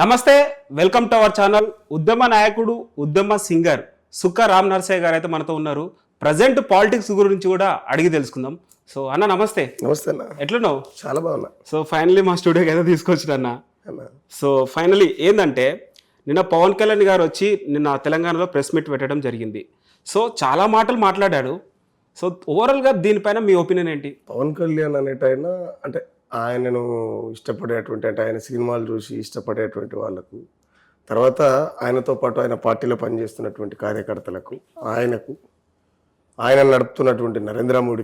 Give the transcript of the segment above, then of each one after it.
నమస్తే, welcome to our channel. ఉద్యమ నాయకుడు, ఉద్యమ సింగర్ సుక్క రామ్ నరసయ్య గారు అయితే మనతో ఉన్నారు. ప్రజెంట్ పాలిటిక్స్ గురించి కూడా అడిగి తెలుసుకుందాం. సో అన్న నమస్తే. నమస్తే అన్న. ఎట్లున్నావు? చాలా బాగున్నా. సో ఫైనలీ మా స్టూడియోకి అయితే తీసుకొచ్చిన అన్న. సో ఫైనలీ ఏంటంటే నిన్న పవన్ కళ్యాణ్ గారు వచ్చి నిన్న తెలంగాణలో ప్రెస్ మీట్ పెట్టడం జరిగింది. సో చాలా మాటలు మాట్లాడాడు. సో ఓవరాల్గా దీనిపైన మీ ఒపీనియన్ ఏంటి? పవన్ కళ్యాణ్ అనేటైనా అంటే ఆయనను ఇష్టపడేటువంటి అంటే ఆయన సినిమాలు చూసి ఇష్టపడేటువంటి వాళ్ళకు, తర్వాత ఆయనతో పాటు ఆయన పార్టీలో పనిచేస్తున్నటువంటి కార్యకర్తలకు, ఆయన నడుపుతున్నటువంటి నరేంద్ర మోడీ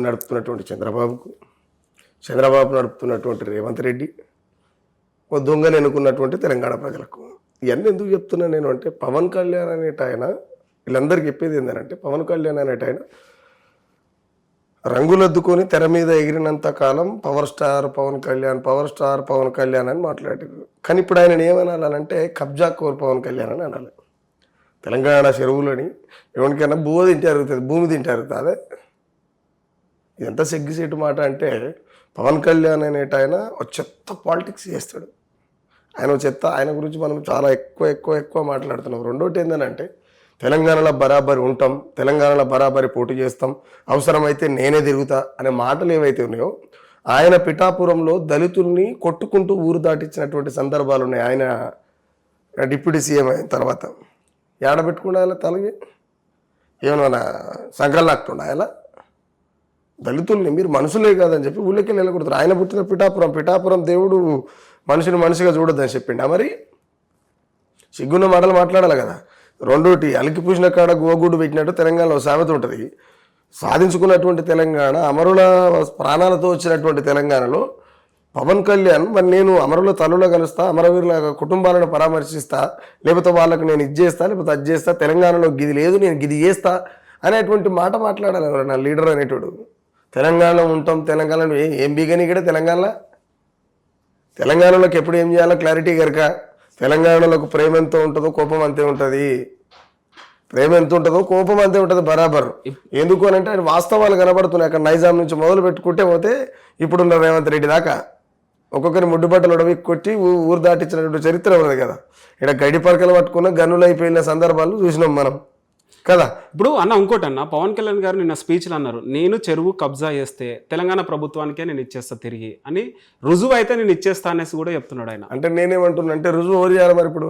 నడుపుతున్నటువంటి చంద్రబాబు నడుపుతున్నటువంటి రేవంత్ రెడ్డి, ఓ దొంగను ఎన్నుకున్నటువంటి తెలంగాణ ప్రజలకు. ఇవన్నీ ఎందుకు చెప్తున్నా నేను అంటే, పవన్ కళ్యాణ్ అనేట ఆయన వీళ్ళందరికీ చెప్పేది ఏంటంటే, పవన్ కళ్యాణ్ అనేట ఆయన రంగులద్దుకొని తెర మీద ఎగిరినంత కాలం పవర్ స్టార్ పవన్ కళ్యాణ్ అని మాట్లాడారు. కానీ ఇప్పుడు ఆయన ఏమనాలంటే కబ్జా కోర్ పవన్ కళ్యాణ్ అని అనాలి. తెలంగాణ చెరువులని ఎవరికైనా భూమి తింటారు అదే. ఎంత సిగ్గుసేటు మాట అంటే, పవన్ కళ్యాణ్ అనేట ఆయన ఒక చెత్త పాలిటిక్స్ చేస్తాడు. ఆయన గురించి మనం చాలా ఎక్కువ మాట్లాడుతున్నాం. రెండోటి ఏంటంటే, తెలంగాణలో బరాబరి ఉంటాం, తెలంగాణలో బరాబరి పోటీ చేస్తాం, అవసరమైతే నేనే తిరుగుతా అనే మాటలు ఏవైతే ఉన్నాయో, ఆయన పిఠాపురంలో దళితుల్ని కొట్టుకుంటూ ఊరు దాటించినటువంటి సందర్భాలు ఉన్నాయి. ఆయన డిప్యూటీ సీఎం అయిన తర్వాత ఏడబెట్టుకున్నా తలగి ఏమన్నా సంకల్ నాకుతుండ ఆయన దళితుల్ని మీరు మనుషులే కాదని చెప్పి ఊళ్ళకి వెళ్ళకూడదు. ఆయన పుట్టిన పిఠాపురం దేవుడు మనిషిగా చూడొద్దని చెప్పిండా. మరి సిగ్గున్న మాటలు మాట్లాడాలి కదా. రెండోటి, అలికి పూసిన కాడ గోగుడు పెట్టినట్టు తెలంగాణలో సామెత ఉంటుంది. సాధించుకున్నటువంటి తెలంగాణ, అమరుల ప్రాణాలతో వచ్చినటువంటి తెలంగాణలో పవన్ కళ్యాణ్ మరి నేను అమరుల తల్లులో కలుస్తా, అమరవీరుల కుటుంబాలను పరామర్శిస్తా, లేకపోతే వాళ్ళకు నేను ఇది చేస్తా, లేకపోతే అది చేస్తా, తెలంగాణలో గిది లేదు నేను గిది చేస్తా అనేటువంటి మాట మాట్లాడాలి నా లీడర్ అనేటోడు. తెలంగాణలో ఉంటాం, తెలంగాణలో ఏం బీగని ఇక్కడ తెలంగాణలోకి ఎప్పుడు ఏం చేయాలో క్లారిటీ కనుక. తెలంగాణలోకి ప్రేమ ఎంత ఉంటుందో కోపం అంతే ఉంటుంది. బరాబర్. ఎందుకు అని అంటే ఆయన వాస్తవాలు కనబడుతున్నాయి. అక్కడ నైజాం నుంచి మొదలు పెట్టుకుంటే పోతే ఇప్పుడున్న రేవంత్ రెడ్డి దాకా ఒక్కొక్కరి ముడ్డుబట్టలు ఉడవి కొట్టి ఊరు దాటించినటువంటి చరిత్ర ఉన్నది కదా. ఇక్కడ గడి పరకలు పట్టుకున్న గన్నులు అయిపోయిన సందర్భాలు చూసినాం మనం కదా. ఇప్పుడు అన్న ఇంకోటి అన్న, పవన్ కళ్యాణ్ గారు నిన్న స్పీచ్లు అన్నారు, నేను చెరువు కబ్జా చేస్తే తెలంగాణ ప్రభుత్వానికే నేను ఇచ్చేస్తా తిరిగి అని, రుజువు అయితే నేను ఇచ్చేస్తా అనేసి కూడా చెప్తున్నాడు ఆయన. అంటే నేనేమంటున్నా అంటే, రుజువు ఎవరు చేయాలి మరి? ఇప్పుడు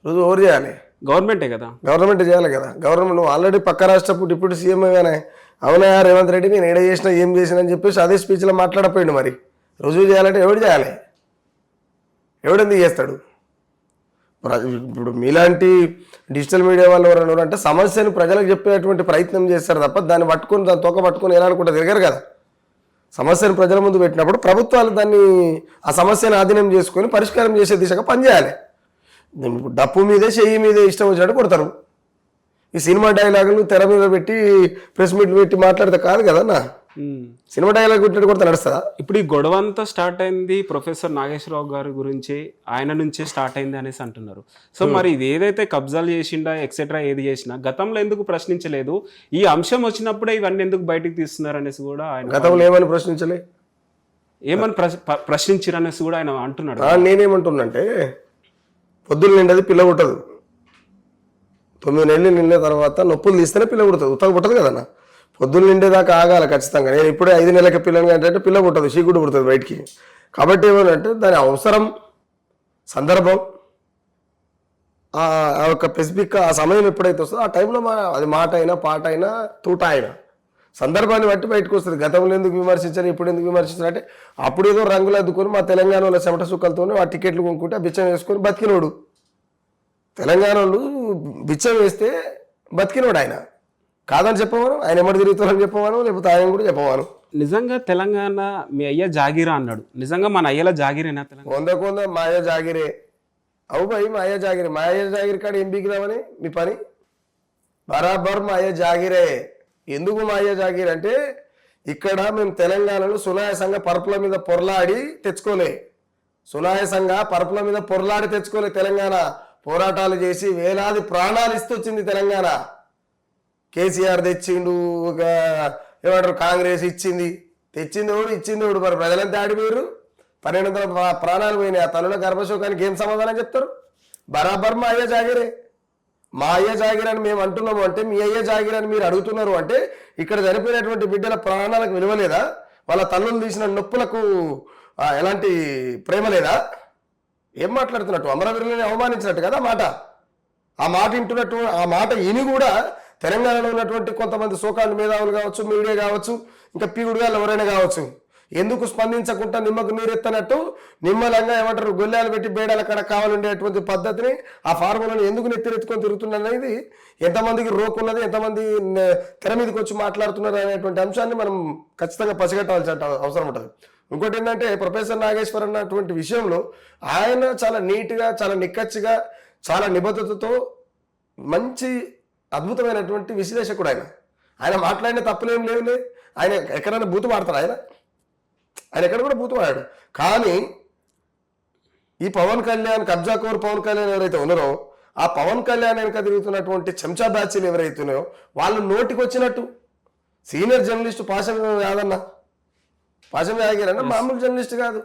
రుజువు ఎవరు చేయాలి? గవర్నమెంటే కదా. గవర్నమెంట్ చేయాలి కదా. గవర్నమెంట్ ఆల్రెడీ పక్క రాష్ట్రపు డిప్యూటీ సీఎం గానే అవునా రేవంత్ రెడ్డి నేను ఏడ చేసినా ఏం చేసినా అని చెప్పేసి అదే స్పీచ్లో మాట్లాడపోయిండు. మరి రుజువు చేయాలంటే ఎవడు చేయాలి? ఎవడెందుకు చేస్తాడు? ఇప్పుడు మీలాంటి డిజిటల్ మీడియా వాళ్ళు ఎవరన్నారు అంటే సమస్యను ప్రజలకు చెప్పేటువంటి ప్రయత్నం చేస్తారు తప్ప దాన్ని తోక పట్టుకొని ఎలా అనుకుంటా తిరగరు కదా. సమస్యను ప్రజల ముందు పెట్టినప్పుడు ప్రభుత్వాలు దాన్ని ఆ సమస్యను ఆధీనం చేసుకొని పరిష్కారం చేసే దిశగా పనిచేయాలి. డప్పు మీదే చెయ్యి మీదే ఇష్టం వచ్చినట్టు కొడతారు. ఈ సినిమా డైలాగులు తెర మీద పెట్టి ప్రెస్ మీట్లు పెట్టి మాట్లాడితే కాదు కదన్నా. సినిమా డైలాగ్ పెట్టినట్టు కొడితే నడుస్తుందా? ఇప్పుడు ఈ గొడవ అంతా స్టార్ట్ అయింది ప్రొఫెసర్ నాగేశ్వరరావు గారి గురించి, ఆయన నుంచే స్టార్ట్ అయింది అనేసి అంటున్నారు. సో మరి ఇది ఏదైతే కబ్జాలు చేసిండా ఎక్సెట్రా ఏది చేసినా గతంలో ఎందుకు ప్రశ్నించలేదు? ఈ అంశం వచ్చినప్పుడే ఇవన్నీ ఎందుకు బయటకు తీస్తున్నారు అనేసి కూడా ఆయన గతంలో ఏమని ప్రశ్నించలే, ఏమని ప్రశ్నించారు అనేసి కూడా ఆయన అంటున్నాడు. నేనేమంటున్నంటే, పొద్దున్న నిండది పిల్ల పుట్టదు, 9 నెలలు నిండిన తర్వాత నొప్పులు తీస్తేనే పిల్ల పుడుతుంది, ఉత్తగా పుట్టదు కదన్నా. పొద్దున్న నిండేదాకా ఆగాలి ఖచ్చితంగా. నేను ఇప్పుడే 5 నెలలకి పిల్లని అంటే పిల్ల పుట్టదు, చీకుడు పుడుతుంది బయటికి. కాబట్టి ఏమంటే దాని అవసరం, సందర్భం, ఆ యొక్క స్పెసిఫిక్ ఆ సమయం ఎప్పుడైతే వస్తుందో ఆ టైంలో అది మాట అయినా పాట అయినా తూట అయినా సందర్భాన్ని బట్టి బయటకు వస్తుంది. గతంలో ఎందుకు విమర్శించారు, ఇప్పుడు ఎందుకు విమర్శించారు అంటే, అప్పుడు ఏదో రంగులు అద్దుకొని మా తెలంగాణలో చెమట సుక్కలతోనే ఆ టికెట్లు కొనుక్కుంటే బిచ్చం వేసుకొని బతికినోడు. తెలంగాణలో బిచ్చం వేస్తే బతికినోడు ఆయన కాదని చెప్పవాను, ఆయన ఎమ్మడి తిరుగుతారని చెప్పవాను, లేకపోతే ఆయన కూడా చెప్పవాను. నిజంగా తెలంగాణ మీ అయ్య జాగీరా అన్నాడు. నిజంగా మన అయ్యల జాగీరేనా తెలంగాణ? కొంద మా అయ్య జాగిరే. అవు భయ్ మా అయ్య జాగిరి కాడ ఏం బీగిరామని మీ పని? బరాబర్ మా అయ్య జాగిరే. ఎందుకు మా అయ్య జాగిరి అంటే, ఇక్కడ మేము తెలంగాణలో సునాయాసంగా పరుపుల మీద పొరలాడి తెచ్చుకోలే. తెలంగాణ పోరాటాలు చేసి వేలాది ప్రాణాలు ఇస్తూ వచ్చింది తెలంగాణ. కేసీఆర్ తెచ్చిండు, ఏమంటారు కాంగ్రెస్ ఇచ్చింది, తెచ్చింది ఎవడు మరి ప్రజలంతా ఆడిపోయారు. 1200 ప్రాణాలు పోయినాయి. ఆ తల్లుల గర్భశోకానికి ఏం సమాధానం చెప్తారు? బరాబర్ మా అయ్య జాగిరే, మా అయ్య జాగిరని మేము అంటున్నాము అంటే మీ అయ్య జాగిరని మీరు అడుగుతున్నారు అంటే ఇక్కడ చనిపోయినటువంటి బిడ్డల ప్రాణాలకు విలువ లేదా? వాళ్ళ తల్లులు తీసిన నొప్పులకు ఎలాంటి ప్రేమ లేదా? ఏం మాట్లాడుతున్నట్టు? అమరవీరులని అవమానించినట్టు కదా మాట. ఆ మాట వింటున్నట్టు, ఆ మాట విని కూడా తెలంగాణలో ఉన్నటువంటి కొంతమంది సోకాళ్ళు మేధావులు కావచ్చు, మీడియా కావచ్చు, ఇంకా పీగుడుగా ఎవరైనా కావచ్చు, ఎందుకు స్పందించకుండా నిమ్మకు నీరెత్తనట్టు నిమ్మలంగా ఏమంటారు గొల్లాలు పెట్టి బేడాల కాడ కావాలండేటువంటి పద్ధతిని, ఆ ఫార్ములను ఎందుకు నెత్తిరెత్తుకొని తిరుగుతున్నది, ఎంతమందికి రోకున్నది, ఎంతమంది తెర మీదకి వచ్చి మాట్లాడుతున్నారు అనేటువంటి అంశాన్ని మనం ఖచ్చితంగా పసిగట్టాల్సిన అవసరం ఉంటుంది. ఇంకోటి ఏంటంటే ప్రొఫెసర్ నాగేశ్వర్ అన్నటువంటి విషయంలో ఆయన చాలా నీట్గా, చాలా నిక్కచ్చిగా, చాలా నిబద్ధతతో మంచి అద్భుతమైనటువంటి విశ్లేషకుడు ఆయన మాట్లాడిన తప్పులేం లేవులే. ఆయన ఎక్కడైనా బూతు వాడతారు? ఆయన ఎక్కడ కూడా బూతు వాడాడు. కానీ ఈ పవన్ కళ్యాణ్, కబ్జాకోర్ పవన్ కళ్యాణ్ ఎవరైతే ఉన్నారో, ఆ పవన్ కళ్యాణ్ వెనక తిరుగుతున్నటువంటి చెంచా బ్యాచ్లు ఎవరైతే ఉన్నాయో వాళ్ళు నోటికి వచ్చినట్టు సీనియర్ జర్నలిస్ట్ పాశం కాదన్నా, పాశం యాదగిరన్న మామూలు జర్నలిస్ట్ కాదు.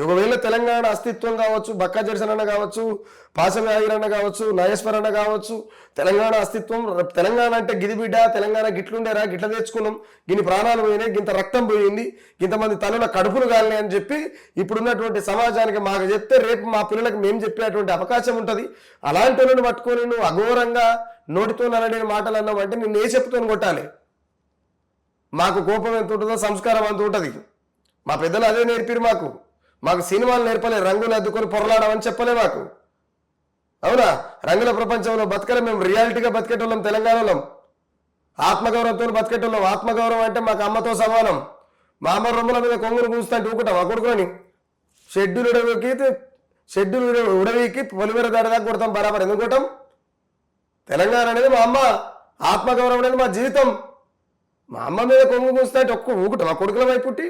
ఒకవేళ తెలంగాణ అస్తిత్వం కావచ్చు, బక్కా జడ్సన్ అన్న కావచ్చు, పాశం యాదగిరి అన్న కావచ్చు, నాగేశ్వర్ అన్న కావచ్చు, తెలంగాణ అస్తిత్వం, తెలంగాణ అంటే గిదిబిడ్డ, తెలంగాణ గిట్లుండేరా, గిట్ల తెచ్చుకున్నాం, గిన్ని ప్రాణాలు పోయినాయి, గింత రక్తం పోయింది, ఇంతమంది తల్లుల కడుపులు కాలినాయి అని చెప్పి ఇప్పుడున్నటువంటి సమాజానికి మాకు చెప్తే రేపు మా పిల్లలకు మేము చెప్పేటువంటి అవకాశం ఉంటుంది. అలాంటి వాళ్ళని పట్టుకొని నువ్వు అఘోరంగా నోటితో నరడిన మాటలు అన్నావు అంటే నిన్ను ఏ చెప్పుతో కొట్టాలి? మాకు కోపం ఎంత ఉంటుందో సంస్కారం అంత ఉంటుంది. మా పెద్దలు అదే నేర్పిరు మాకు సినిమాలు నేర్పలే, రంగులు అద్దుకొని పొరలాడమని చెప్పలే మాకు. అవునా? రంగుల ప్రపంచంలో బతకలే, మేము రియాలిటీగా బతికేటోళ్ళం, తెలంగాణలో ఆత్మగౌరవంతో బతికేటోళ్ళం. ఆత్మగౌరవం అంటే మాకు అమ్మతో సమానం. మా అమ్మ రొమ్మల మీద కొంగును కూస్తుంటే ఊకుంటాం ఆ కొడుకుని. షెడ్యూల్ ఉడవీకి పొలిమేర దాటిదాకా కొడతాం బరాబర్. ఎందుకు కొట్టాం? తెలంగాణ అనేది మా అమ్మ, ఆత్మగౌరవం అనేది మా జీవితం. మా అమ్మ మీద కొంగు కూస్తుంటే ఊకుంటాం ఆ కొడుకుల వైపు పుట్టి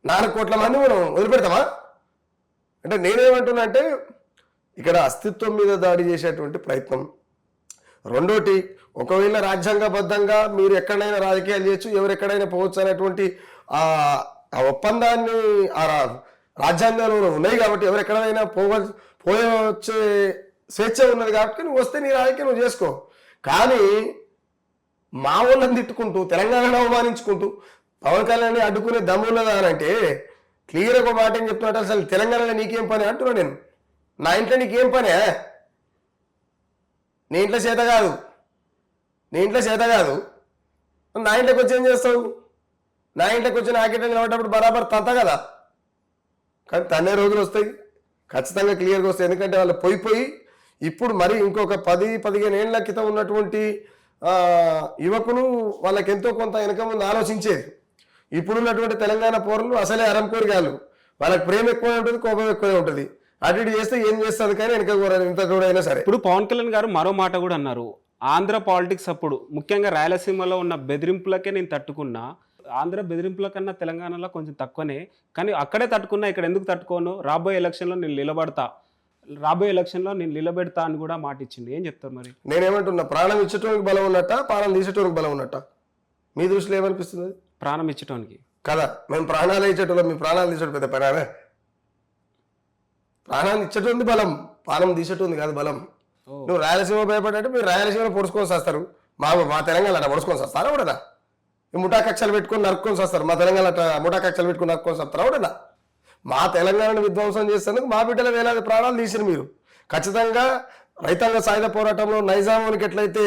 4 కోట్ల మంది మనం వదిలిపెడతామా? అంటే నేనేమంటున్నా అంటే ఇక్కడ అస్తిత్వం మీద దాడి చేసేటువంటి ప్రయత్నం. రెండోటి, ఒకవేళ రాజ్యాంగబద్ధంగా మీరు ఎక్కడైనా రాజకీయాలు చేయొచ్చు, ఎవరెక్కడైనా పోవచ్చు అనేటువంటి ఆ ఒప్పందాన్ని ఆ రాజ్యాంగంలో ఉన్నాయి కాబట్టి ఎవరెక్కడైనా పోయవచ్చే స్వేచ్ఛ ఉన్నది కాబట్టి నువ్వు వస్తే నీ రాజకీయం నువ్వు చేసుకో. కానీ మా వాళ్ళని తిట్టుకుంటూ, తెలంగాణను అవమానించుకుంటూ పవన్ కళ్యాణ్ అడ్డుకునే దమ్మున్నదా అని అంటే క్లియర్ ఒక మాట ఏం చెప్తున్నట్టు, అసలు తెలంగాణలో నీకేం పని అంటున్నా నేను. నా ఇంట్లో నీకేం పనే? నీ ఇంట్లో చేత కాదు, నా ఇంట్లోకి వచ్చి ఏం చేస్తావు? నా ఇంట్లోకి వచ్చి నాకేటం నిలబడ్డప్పుడు బరాబర్ తంత కదా. కానీ తన్నే రోజులు వస్తాయి, ఖచ్చితంగా క్లియర్గా వస్తాయి. ఎందుకంటే వాళ్ళు పోయి ఇప్పుడు మరి ఇంకొక 10-15 ఏళ్ల క్రితం ఉన్నటువంటి యువకులు వాళ్ళకి ఎంతో కొంత వెనక ముందు ఆలోచించేది. ఇప్పుడున్నటువంటి తెలంగాణ పౌరులు అసలే అరంకోరిగాళ్ళు, వాళ్ళకి ప్రేమ ఎక్కువ ఉంటుంది, కోపం ఎక్కువే ఉంటుంది. అటు ఇటు చేస్తే ఏం చేస్తుంది కానీ వెనక ఇంత కూడా అయినా సరే. ఇప్పుడు పవన్ కళ్యాణ్ గారు మరో మాట కూడా అన్నారు, ఆంధ్ర పాలిటిక్స్ అప్పుడు ముఖ్యంగా రాయలసీమలో ఉన్న బెదిరింపులకే నేను తట్టుకున్నా, ఆంధ్ర బెదిరింపుల కన్నా తెలంగాణలో కొంచెం తక్కువనే, కానీ అక్కడే తట్టుకున్నా, ఇక్కడ ఎందుకు తట్టుకోను, రాబోయే ఎలక్షన్లో నేను నిలబెడతా అని కూడా మాట ఇచ్చింది. ఏం చెప్తారు మరి? నేనేమంటున్నా, ప్రాణం ఇచ్చటానికి బలం ఉన్నట్ట, ప్రాణం తీసేటానికి బలం ఉన్నట్ట? మీ దృష్టిలో ఏమనిపిస్తుంది? ప్రాణం ఇచ్చటానికి కదా. మేము ప్రాణాలు ఇచ్చేటోళ్ళం, మీ ప్రాణాలు తీసేటం పెద్ద పనానే. ప్రాణాన్ని ఇచ్చటోంది బలం, ప్రాణం తీసేటోంది కాదు బలం. నువ్వు రాయలసీమ భయపడ్డంటే మీరు రాయలసీమలో పొడుచుకొని వస్తారు, మా తెలంగాణ అట్లా పొడుచుకొని వస్తారా? కూడా ఈ ముఠా కక్షలు పెట్టుకొని నరుక్కొని వస్తారు, మా తెలంగాణ అట్లా ముఠా కక్షలు పెట్టుకుని నరుక్కొని వస్తారా? కూడా మా తెలంగాణను విధ్వంసం చేసేందుకు మా బిడ్డల వేలాది ప్రాణాలు తీసిరు మీరు. ఖచ్చితంగా రైతాంగ సాయుధ పోరాటంలో నైజామునికి ఎట్లయితే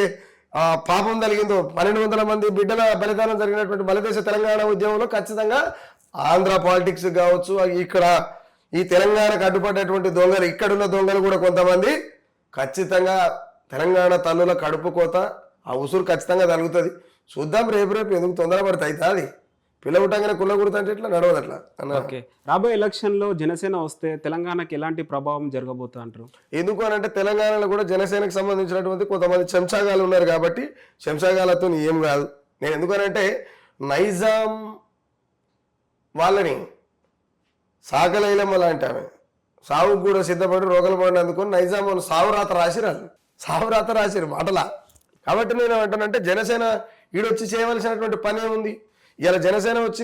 పాపం జరిగిందో, 1200 మంది బిడ్డల బలిదానం జరిగినటువంటి బలదేశ తెలంగాణ ఉద్యమంలో ఖచ్చితంగా ఆంధ్ర పాలిటిక్స్ కావచ్చు, ఇక్కడ ఈ తెలంగాణకు అడ్డుపడ్డటువంటి దొంగలు, ఇక్కడున్న దొంగలు కూడా కొంతమంది ఖచ్చితంగా తెలంగాణ తల్లుల కడుపు కోత, ఆ ఉసురు ఖచ్చితంగా తగులుతుంది. చూద్దాం రేపు ఎందుకు తొందరపడితే అవుతా, అది పిల్లవుటంగానే కుల్ల కుడుతుంటే ఇట్లా నడవదు అట్లా. ఓకే, రాబోయే ఎలక్షన్లో జనసేన వస్తే తెలంగాణకి ఎలాంటి ప్రభావం జరగబోతుంది అంటారు? ఎందుకు అని అంటే తెలంగాణలో కూడా జనసేనకు సంబంధించినటువంటి కొంతమంది చెంచాగాలు ఉన్నారు కాబట్టి చెంచాగాలతో ఏం కాదు. నేను ఎందుకనంటే నైజాం వాళ్ళని సాగలైలమ్మ లాంటి ఆమె సావుకు కూడా సిద్ధపడి రోగలు పడిన అందుకొని నైజాం వాళ్ళు సావురాత రాసిరు మాటలా. కాబట్టి నేను ఏమంటానంటే జనసేన ఈడొచ్చి చేయవలసినటువంటి పని ఏముంది? ఇలా జనసేన వచ్చి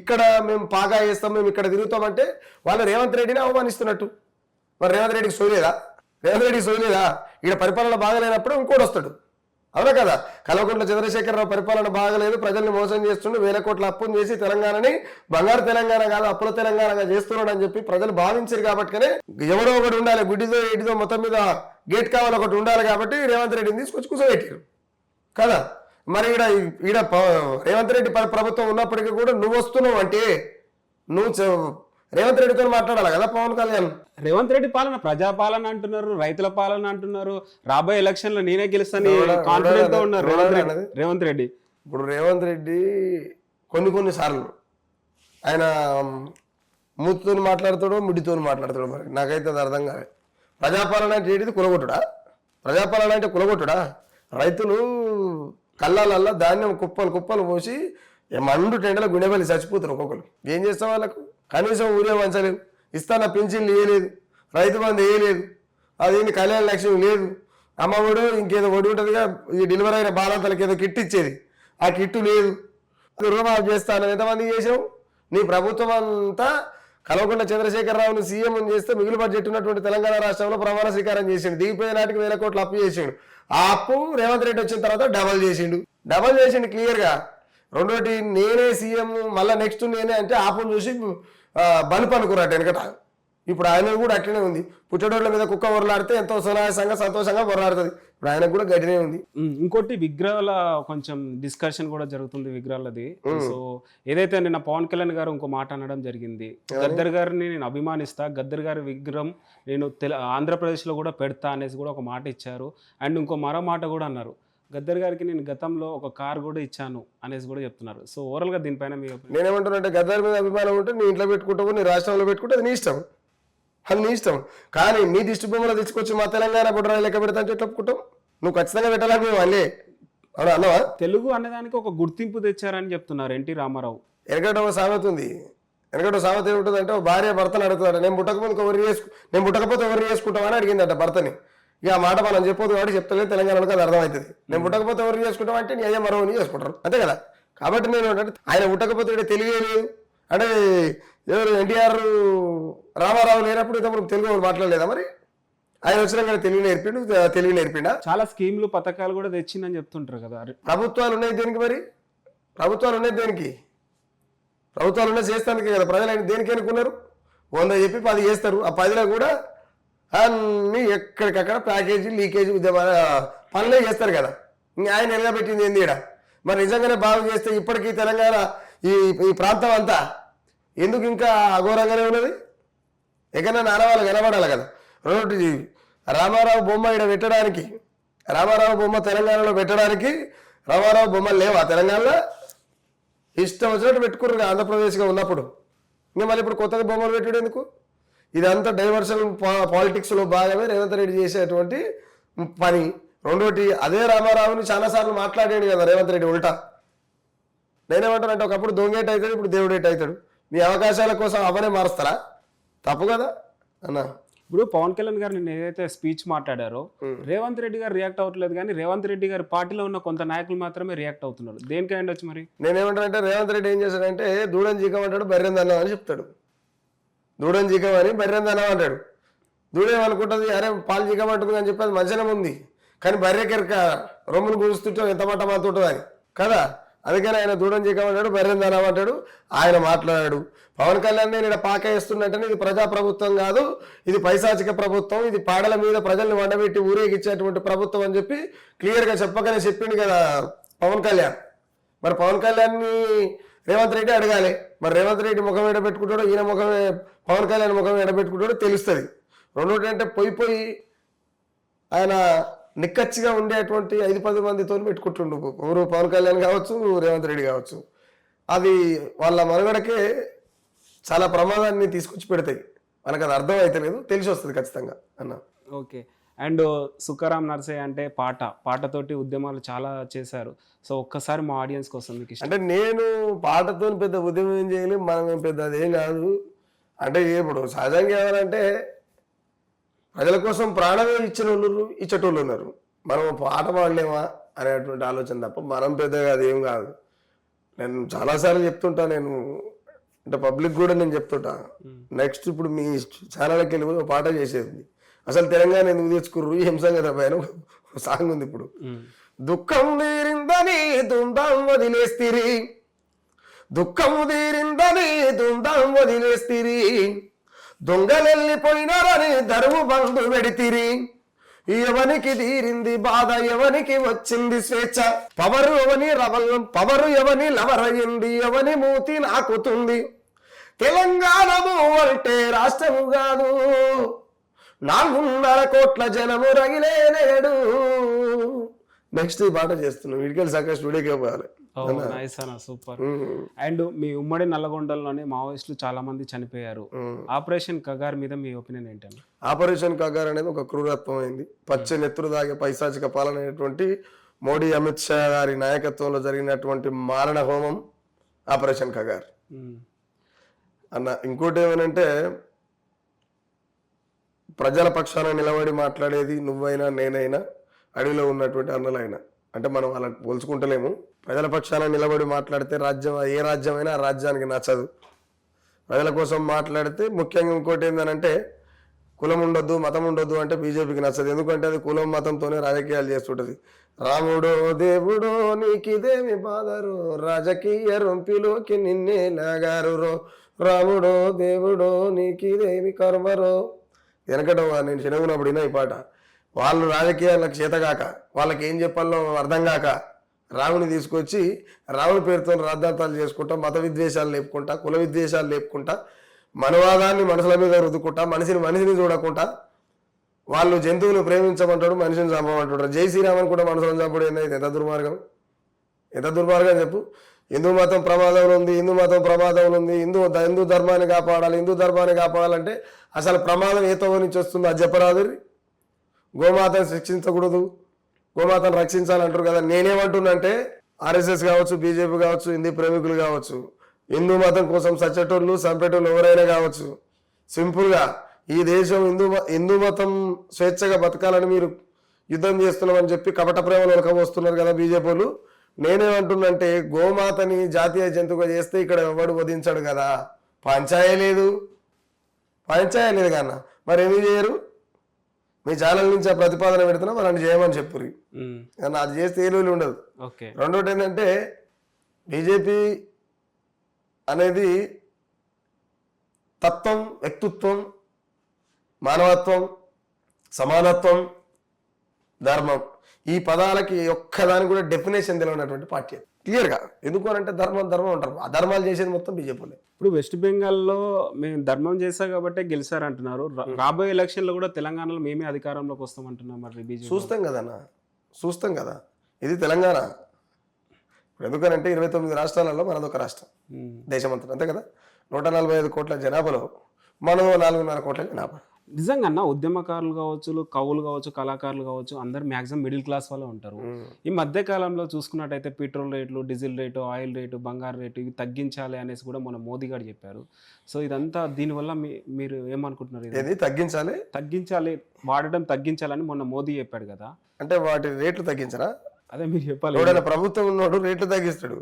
ఇక్కడ మేము పాగా వేస్తాం, మేము ఇక్కడ తిరుగుతామంటే వాళ్ళు రేవంత్ రెడ్డిని అవమానిస్తున్నట్టు. మరి రేవంత్ రెడ్డికి సోయలేదా? రేవంత్ రెడ్డికి సోయలేదా? ఇక్కడ పరిపాలన బాగలేనప్పుడు ఇంకోటి వస్తాడు, అవునా కదా? కల్వకుంట్ల చంద్రశేఖరరావు పరిపాలన బాగలేదు, ప్రజల్ని మోసం చేస్తుండే, 1000 కోట్ల అప్పును చేసి తెలంగాణని బంగారు తెలంగాణ కాదు అప్పుల తెలంగాణగా చేస్తున్నాడు అని చెప్పి ప్రజలు భావించారు. కాబట్టినే ఎవడో ఒకటి ఉండాలి, గుడ్డిదో ఎడిదో మొత్తం మీద గేట్ కావాలి ఒకటి ఉండాలి, కాబట్టి రేవంత్ రెడ్డిని తీసుకొచ్చి కూర్చోబెట్టారు కదా. మరి ఈడ రేవంత్ రెడ్డి ప్రభుత్వం ఉన్నప్పటికీ కూడా నువ్వు వస్తున్నావు అంటే నువ్వు రేవంత్ రెడ్డితో మాట్లాడాలి కదా పవన్ కళ్యాణ్. రేవంత్ రెడ్డి పాలన ప్రజాపాలన అంటున్నారు, రైతుల పాలన అంటున్నారు, రాబోయే ఎలక్షన్ లో నేనే గెలుస్తాను కాన్ఫిడెంట్ తో ఉన్నారు రేవంత్ రెడ్డి. ఇప్పుడు రేవంత్ రెడ్డి కొన్ని సార్లు ఆయన మూతితో మాట్లాడతాడో ముడితో మాట్లాడతాడో మరి నాకైతే అది అర్థం కాదు. ప్రజాపాలన అంటే ఏంటిది? కులగొట్టుడా? ప్రజాపాలన అంటే కులగొట్టుడా? రైతులు కళ్ళాలల్లా ధాన్యం కుప్పలు పోసి మండు టెండల గుండెబలి చచ్చిపోతారు ఒక్కొక్కరు. ఏం చేస్తాం వాళ్ళకు? కనీసం ఊరే వంచలేదు, ఇస్తాన పింఛన్లు వేయలేదు, రైతు బంధు వేయలేదు, అదేంటి కళ్యాణ లక్ష్యం లేదు, అమ్మఒడు ఇంకేదో ఒడి ఉంటుందిగా ఈ డెలివరీ అయిన బాలంతలకు ఏదో కిట్ ఇచ్చేది, ఆ కిట్టు లేదు. రుణమాఫీ చేస్తాను ఎంతమంది చేసావు? నీ ప్రభుత్వం అంతా కల్వకుంట్ల చంద్రశేఖరరావును సీఎం చేస్తే మిగులు బడ్జెట్ ఉన్నటువంటి తెలంగాణ రాష్ట్రంలో ప్రమాణ స్వీకారం చేసిండు, దిగిపోయే నాటికి 1000 కోట్లు అప్పు చేసిండు. ఆ అప్పు రేవంత్ రెడ్డి వచ్చిన తర్వాత డబల్ చేసిండు క్లియర్గా. రెండోటి నేనే సీఎం మళ్ళీ నెక్స్ట్ నేనే అంటే ఆపును చూసి బలుపు అనుకున్నట్టు వెనకట. ఇప్పుడు ఆయన కూడా అట్లనే ఉంది. పుట్టడోళ్ళ మీద కుక్క ఒరలాడితే ఎంతో సునాయాసంగా సంతోషంగా ఒరలాడుతుంది. ఇప్పుడు ఆయనకు కూడా గడినే ఉంది. ఇంకోటి విగ్రహాల కొంచెం డిస్కషన్ కూడా జరుగుతుంది విగ్రహాలది. సో ఏదైతే నిన్న పవన్ కళ్యాణ్ గారు ఇంకో మాట అనడం జరిగింది, గద్దర్ గారిని నేను అభిమానిస్తా, గద్దర్ గారి విగ్రహం నేను ఆంధ్రప్రదేశ్ లో కూడా పెడతా అనేసి కూడా ఒక మాట ఇచ్చారు. అండ్ ఇంకో మరో మాట కూడా అన్నారు, గద్దర్ గారికి నేను గతంలో ఒక కార్ కూడా ఇచ్చాను అనేసి కూడా చెప్తున్నారు. సో ఓవరాల్ గా దీనిపైన నేనేమంటున్నా, గద్దర్ మీద అభిమానం ఉంటే నీ ఇంట్లో పెట్టుకుంటావు, నీ రాష్ట్రంలో పెట్టుకుంటే అది నీ ఇష్టం, అది నీ ఇష్టం. కానీ మీ దిష్టి బొమ్మలు తీసుకొచ్చి మా తెలంగాణ బుడ్రా లెక్క పెడతా అంటే ఎట్లా ఒప్పుకుంటావు? నువ్వు ఖచ్చితంగా పెట్టాలని మేము అన్నీ అవునా అన్నవా? తెలుగు అనేదానికి ఒక గుర్తింపు తెచ్చారని చెప్తున్నారు ఎన్టీ రామారావు. వెనకట ఒక సామెత ఉంది. వెనకట సామెత ఏముంటుంది అంటే, భార్య భర్తను అడుగుతాడు, నేను పుట్టకపోతే ఎవరు చేసుకుంటావా అని అడిగిందట భర్తని. ఇక ఆ మాట మనం చెప్పొద్దు కాబట్టి చెప్తలేదు, తెలంగాణలో అది అర్థమవుతుంది. నేను పుట్టకపోతే ఎవరు చేసుకుంటాం అంటే నీ అయ్యా మరొకరిని చేసుకుంటారు, అంతే కదా. కాబట్టి నేను అంటే ఆయన పుట్టకపోతే ఇక్కడ తెలియలేదు అంటే ఎవరు ఎన్టీఆర్ రామారావు లేనప్పుడు ఇంతప్పుడు తెలుగు మాట్లాడలేదా? మరి ఆయన వచ్చినాక తెలివి నేర్పిండా? చాలా స్కీమ్లు పథకాలు కూడా తెచ్చిందని చెప్తుంటారు కదా. ప్రభుత్వాలు ఉన్నాయి దేనికి? మరి ప్రభుత్వాలు ఉన్నాయి దేనికి? ప్రభుత్వాలు ఉన్నాయి చేస్తానికి కదా. ప్రజలు దేనికి అనుకున్నారు? 100 చెప్పి 10 చేస్తారు. ఆ 10లో కూడా అన్నీ ఎక్కడికక్కడ ప్యాకేజీ లీకేజీ ఉద్యమాల పనులే చేస్తారు కదా. ఆయన నిలబెట్టింది ఏంది ఇక్కడ? మరి నిజంగానే బాగు చేస్తే ఇప్పటికీ తెలంగాణ ఈ ప్రాంతం అంతా ఎందుకు ఇంకా అఘోరంగానే ఉన్నది? ఎక్కడైనా ఆనవాళ్ళు కనబడాలి కదా. రెండోటి, రామారావు బొమ్మ ఇక్కడ పెట్టడానికి, రామారావు బొమ్మ తెలంగాణలో పెట్టడానికి రామారావు బొమ్మలు లేవా తెలంగాణలో? ఇష్టం వచ్చినట్టు పెట్టుకున్నారు ఆంధ్రప్రదేశ్గా ఉన్నప్పుడు. ఇంకా మళ్ళీ ఇప్పుడు కొత్తగా బొమ్మలు పెట్టాడు ఎందుకు? ఇదంతా డైవర్షన్ పాలిటిక్స్లో భాగమే రేవంత్ రెడ్డి చేసేటువంటి పని. రెండోటి, అదే రామారావుని చాలాసార్లు మాట్లాడాడు కదా రేవంత్ రెడ్డి ఉల్టా. నేనేమంటానంటే, ఒకప్పుడు దొంగేట అవుతాడు, ఇప్పుడు దేవుడేట అవుతాడు. మీ అవకాశాల కోసం అవనే మారుస్తారా? తప్పు కదా అన్న. ఇప్పుడు పవన్ కళ్యాణ్ గారు నిన్న ఏదైతే స్పీచ్ మాట్లాడారో రేవంత్ రెడ్డి గారు రియాక్ట్ అవ్వట్లేదు, కానీ రేవంత్ రెడ్డి గారి పార్టీలో ఉన్న కొంత నాయకులు మాత్రమే రియాక్ట్ అవుతున్నారు. దేనికి అయ్యుండొచ్చు మరి? నేనేమంటానంటే, రేవంత్ రెడ్డి ఏం చేశాడంటే దూడని జీకమంటాడు, బర్రెందన్నం అని చెప్తాడు. దూడని జీకమని బర్రెందన్నం అంటాడు. దూడేమనుకుంటుంది, అరే పాలు జీకమంటుంది అని చెప్పి అది మంచిగా ఉంది, కానీ బర్రెకెరక రొమ్మును గురుస్తుంటే ఎంత మాట మాతుంటుంది అని కదా. అందుకని ఆయన దూడని జీకమంటాడు, బర్రెందన్నం అంటాడు. ఆయన మాట్లాడాడు, పవన్ కళ్యాణ్ నేను ఇక్కడ పాక వేస్తున్నట్టని ఇది ప్రజాప్రభుత్వం కాదు, ఇది పైశాచిక ప్రభుత్వం, ఇది పాడల మీద ప్రజల్ని వండబెట్టి ఊరేగిచ్చేటువంటి ప్రభుత్వం అని చెప్పి క్లియర్గా చెప్పగానే చెప్పిండు కదా పవన్ కళ్యాణ్. మరి పవన్ కళ్యాణ్ని రేవంత్ రెడ్డి అడగాలి. మరి రేవంత్ రెడ్డి ముఖం ఎడబెట్టుకుంటాడో ఈయన ముఖమే పవన్ కళ్యాణ్ ముఖం ఎడబెట్టుకుంటాడో తెలుస్తుంది. రెండోటి అంటే పోయి ఆయన నిక్కచ్చిగా ఉండేటువంటి 5-10 మందితో పెట్టుకుంటుండు. ఎవరు? పవన్ కళ్యాణ్ కావచ్చు, రేవంత్ రెడ్డి కావచ్చు. అది వాళ్ళ మనుగడకే చాలా ప్రమాదాన్ని తీసుకొచ్చి పెడతాయి. మనకు అది అర్థం అయితే లేదు, తెలిసి వస్తుంది ఖచ్చితంగా అన్న. ఓకే. అండ్ సుఖరాం నర్సయ్య అంటే పాటతోటి ఉద్యమాలు చాలా చేశారు. సో ఒక్కసారి మా ఆడియన్స్ కోసం మీకు అంటే, నేను పాటతో పెద్ద ఉద్యమం ఏం చేయలేము, మనం ఏం పెద్ద అదేం కాదు. అంటే ఇప్పుడు సహజంగా ఎవరంటే ప్రజల కోసం ప్రాణమే ఇచ్చిన వాళ్ళు ఇచ్చటోళ్ళు ఉన్నారు. మనం పాట పాడలేమా అనేటువంటి ఆలోచన తప్ప మనం పెద్దగా అదేం కాదు. నేను చాలాసార్లు చెప్తుంటా, నేను అంటే పబ్లిక్ కూడా నేను చెప్తుంటా. నెక్స్ట్ ఇప్పుడు మీ ఛానల్కి వెళ్ళి ఒక పాట చేసేది, అసలు తెలంగాణ ఎందుకు తెచ్చుకుర్రు హింసంగా పైన సాంగ్ ఉంది ఇప్పుడు. దుఃఖం తీరిందని దుందాం వదిలేస్తిరి, దుఃఖం తీరిందని దుందాం వదిలేస్తిరి, దొంగలెళ్ళిపోయినారని దరువు బంధు పెడితిరి, ఎవనికి తీరింది బాధ ఎవనికి వచ్చింది స్వేచ్ఛ, పవరు ఎవని లవరయింది ఎవని మూతి నాకుతుంది, తెలంగాణము అంటే రాష్ట్రము కాదు 4.5 కోట్ల జనము రగిలే నేడు. నెక్స్ట్ ఈ పాట చేస్తున్నాం, వీడికి సక్క స్టూడియోకి పోవాలి. సూపర్. అండ్ మీ ఉమ్మడి నల్లగొండలోనే మావోయిస్టులు చాలా మంది చనిపోయారు. ఆపరేషన్ కగార్ మీద మీ ఒపీనియన్ ఏంటండి? ఆపరేషన్ కగార్ అనేది ఒక క్రూరత్వం అయింది. పచ్చ నెత్తురు దాగే పైశాచిక పాలన అయినటువంటి మోడీ అమిత్ షా గారి నాయకత్వంలో జరిగినటువంటి మారణ హోమం ఆపరేషన్ కగార్ అన్న. ఇంకోటి ఏమనంటే, ప్రజల పక్షాన నిలబడి మాట్లాడేది నువ్వైనా నేనైనా అడవిలో ఉన్నటువంటి అన్నలైనా, అంటే మనం వాళ్ళకి పోల్చుకుంటలేము. ప్రజల పక్షాన నిలబడి మాట్లాడితే ఏ రాజ్యమైనా ఆ రాజ్యానికి నచ్చదు. ప్రజల కోసం మాట్లాడితే, ముఖ్యంగా ఇంకోటి ఏంటంటే కులం ఉండొద్దు మతం ఉండొద్దు అంటే బీజేపీకి నచ్చదు. ఎందుకంటే అది కులం మతంతోనే రాజకీయాలు చేస్తుంటది. రాముడో దేవుడో నీకిదేమి బాధరు, రాజకీయ రొంపిలోకి నిన్నే లాగారు రో, రాముడో దేవుడో నీకిదేమి కర్మరో. వెనకట నేను చిన్నగున్నప్పుడు ఈ పాట, వాళ్ళు రాజకీయాలకు చేతగాక వాళ్ళకి ఏం చెప్పాలో అర్థం కాక రాముని తీసుకొచ్చి రాముని పేరుతో రాద్ధాంతాలు చేసుకుంటా, మత విద్వేషాలు లేపుకుంటా, కుల విద్వేషాలు లేపుకుంటా, మనవాదాన్ని మనసుల మీద రుద్దుకుంటా, మనిషిని చూడకుండా వాళ్ళు జంతువుని ప్రేమించమంటాడు, మనిషిని చంపమంటాడు. జై శ్రీరామని కూడా మనసులను చంపడం ఏంటంటే ఎంత దుర్మార్గం, ఎంత దుర్మార్గం చెప్పు. హిందూ మతం ప్రమాదంలో ఉంది, హిందూ ధర్మాన్ని కాపాడాలంటే అసలు ప్రమాదం ఏ తోవ నుంచి వస్తుందో అది చెప్పరాదు. గోమాతను శిక్షించకూడదు, గోమాతను రక్షించాలంటారు కదా. నేనేమంటున్నంటే ఆర్ఎస్ఎస్ కావచ్చు, బీజేపీ కావచ్చు, హిందూ ప్రేమికులు కావచ్చు, హిందూ మతం కోసం సచ్చేటోళ్ళు చంపేటోళ్ళు ఎవరైనా కావచ్చు, సింపుల్గా ఈ దేశం హిందూ మతం స్వేచ్ఛగా బతకాలని మీరు యుద్ధం చేస్తున్నామని చెప్పి కపట ప్రేమలు వస్తున్నారు కదా బీజేపీ వాళ్ళు. నేనేమంటున్నంటే, గోమాతని జాతీయ జంతువుగా చేస్తే ఇక్కడ ఎవడు వధించాడు కదా, పంచాయే లేదు కన్నా. మరి ఎందుకు చేయరు? మీ ఛానల్ నుంచి ఆ ప్రతిపాదన పెడుతున్నా వాళ్ళని చేయమని చెప్పురి, కానీ అది చేస్తే ఏలూలు ఉండదు. రెండోటి ఏంటంటే, బీజేపీ అనేది తత్వం, వ్యక్తిత్వం, మానవత్వం, సమానత్వం, ధర్మం, ఈ పదాలకి ఒక్కదానికి కూడా డెఫినేషన్ తెలియనటువంటి పార్టీ క్లియర్గా. ఎందుకు అంటే ధర్మం అంటారు, ఆ ధర్మాలు చేసేది మొత్తం బీజేపీలే. ఇప్పుడు వెస్ట్ బెంగాల్లో మేము ధర్మం చేశా కాబట్టి గెలిచారంటున్నారు. రాబోయే ఎలక్షన్లో కూడా తెలంగాణలో మేమే అధికారంలోకి వస్తామంటున్నాం. మరి బీజేపీ చూస్తాం కదా, ఇది తెలంగాణ. ఎందుకనంటే 29 రాష్ట్రాలలో మనదొక రాష్ట్రం, దేశమంతా అంతే కదా. 145 కోట్ల జనాభాలో మనం 4.5 కోట్ల జనాభా. నిజంగా అన్న, ఉద్యమకారులు కావచ్చు, కవులు కావచ్చు, కళాకారులు కావచ్చు, అందరు మ్యాక్సిమం మిడిల్ క్లాస్ వాళ్ళే ఉంటారు. ఈ మధ్య కాలంలో చూసుకున్నట్టయితే పెట్రోల్ రేట్లు, డీజిల్ రేటు, ఆయిల్ రేటు, బంగారు రేటు ఇవి తగ్గించాలి అనేసి కూడా మన మోదీ గారు చెప్పారు. సో ఇదంతా దీనివల్ల మీరు ఏమనుకుంటున్నారు? ఇది తగ్గించాలి, వాడడం తగ్గించాలని మొన్న మోదీ చెప్పాడు కదా. అంటే వాటి రేట్లు తగ్గించరా? అదే మీరు చెప్పాలి. ప్రభుత్వం ఉన్నోడు రేట్లు తగ్గిస్తాడు,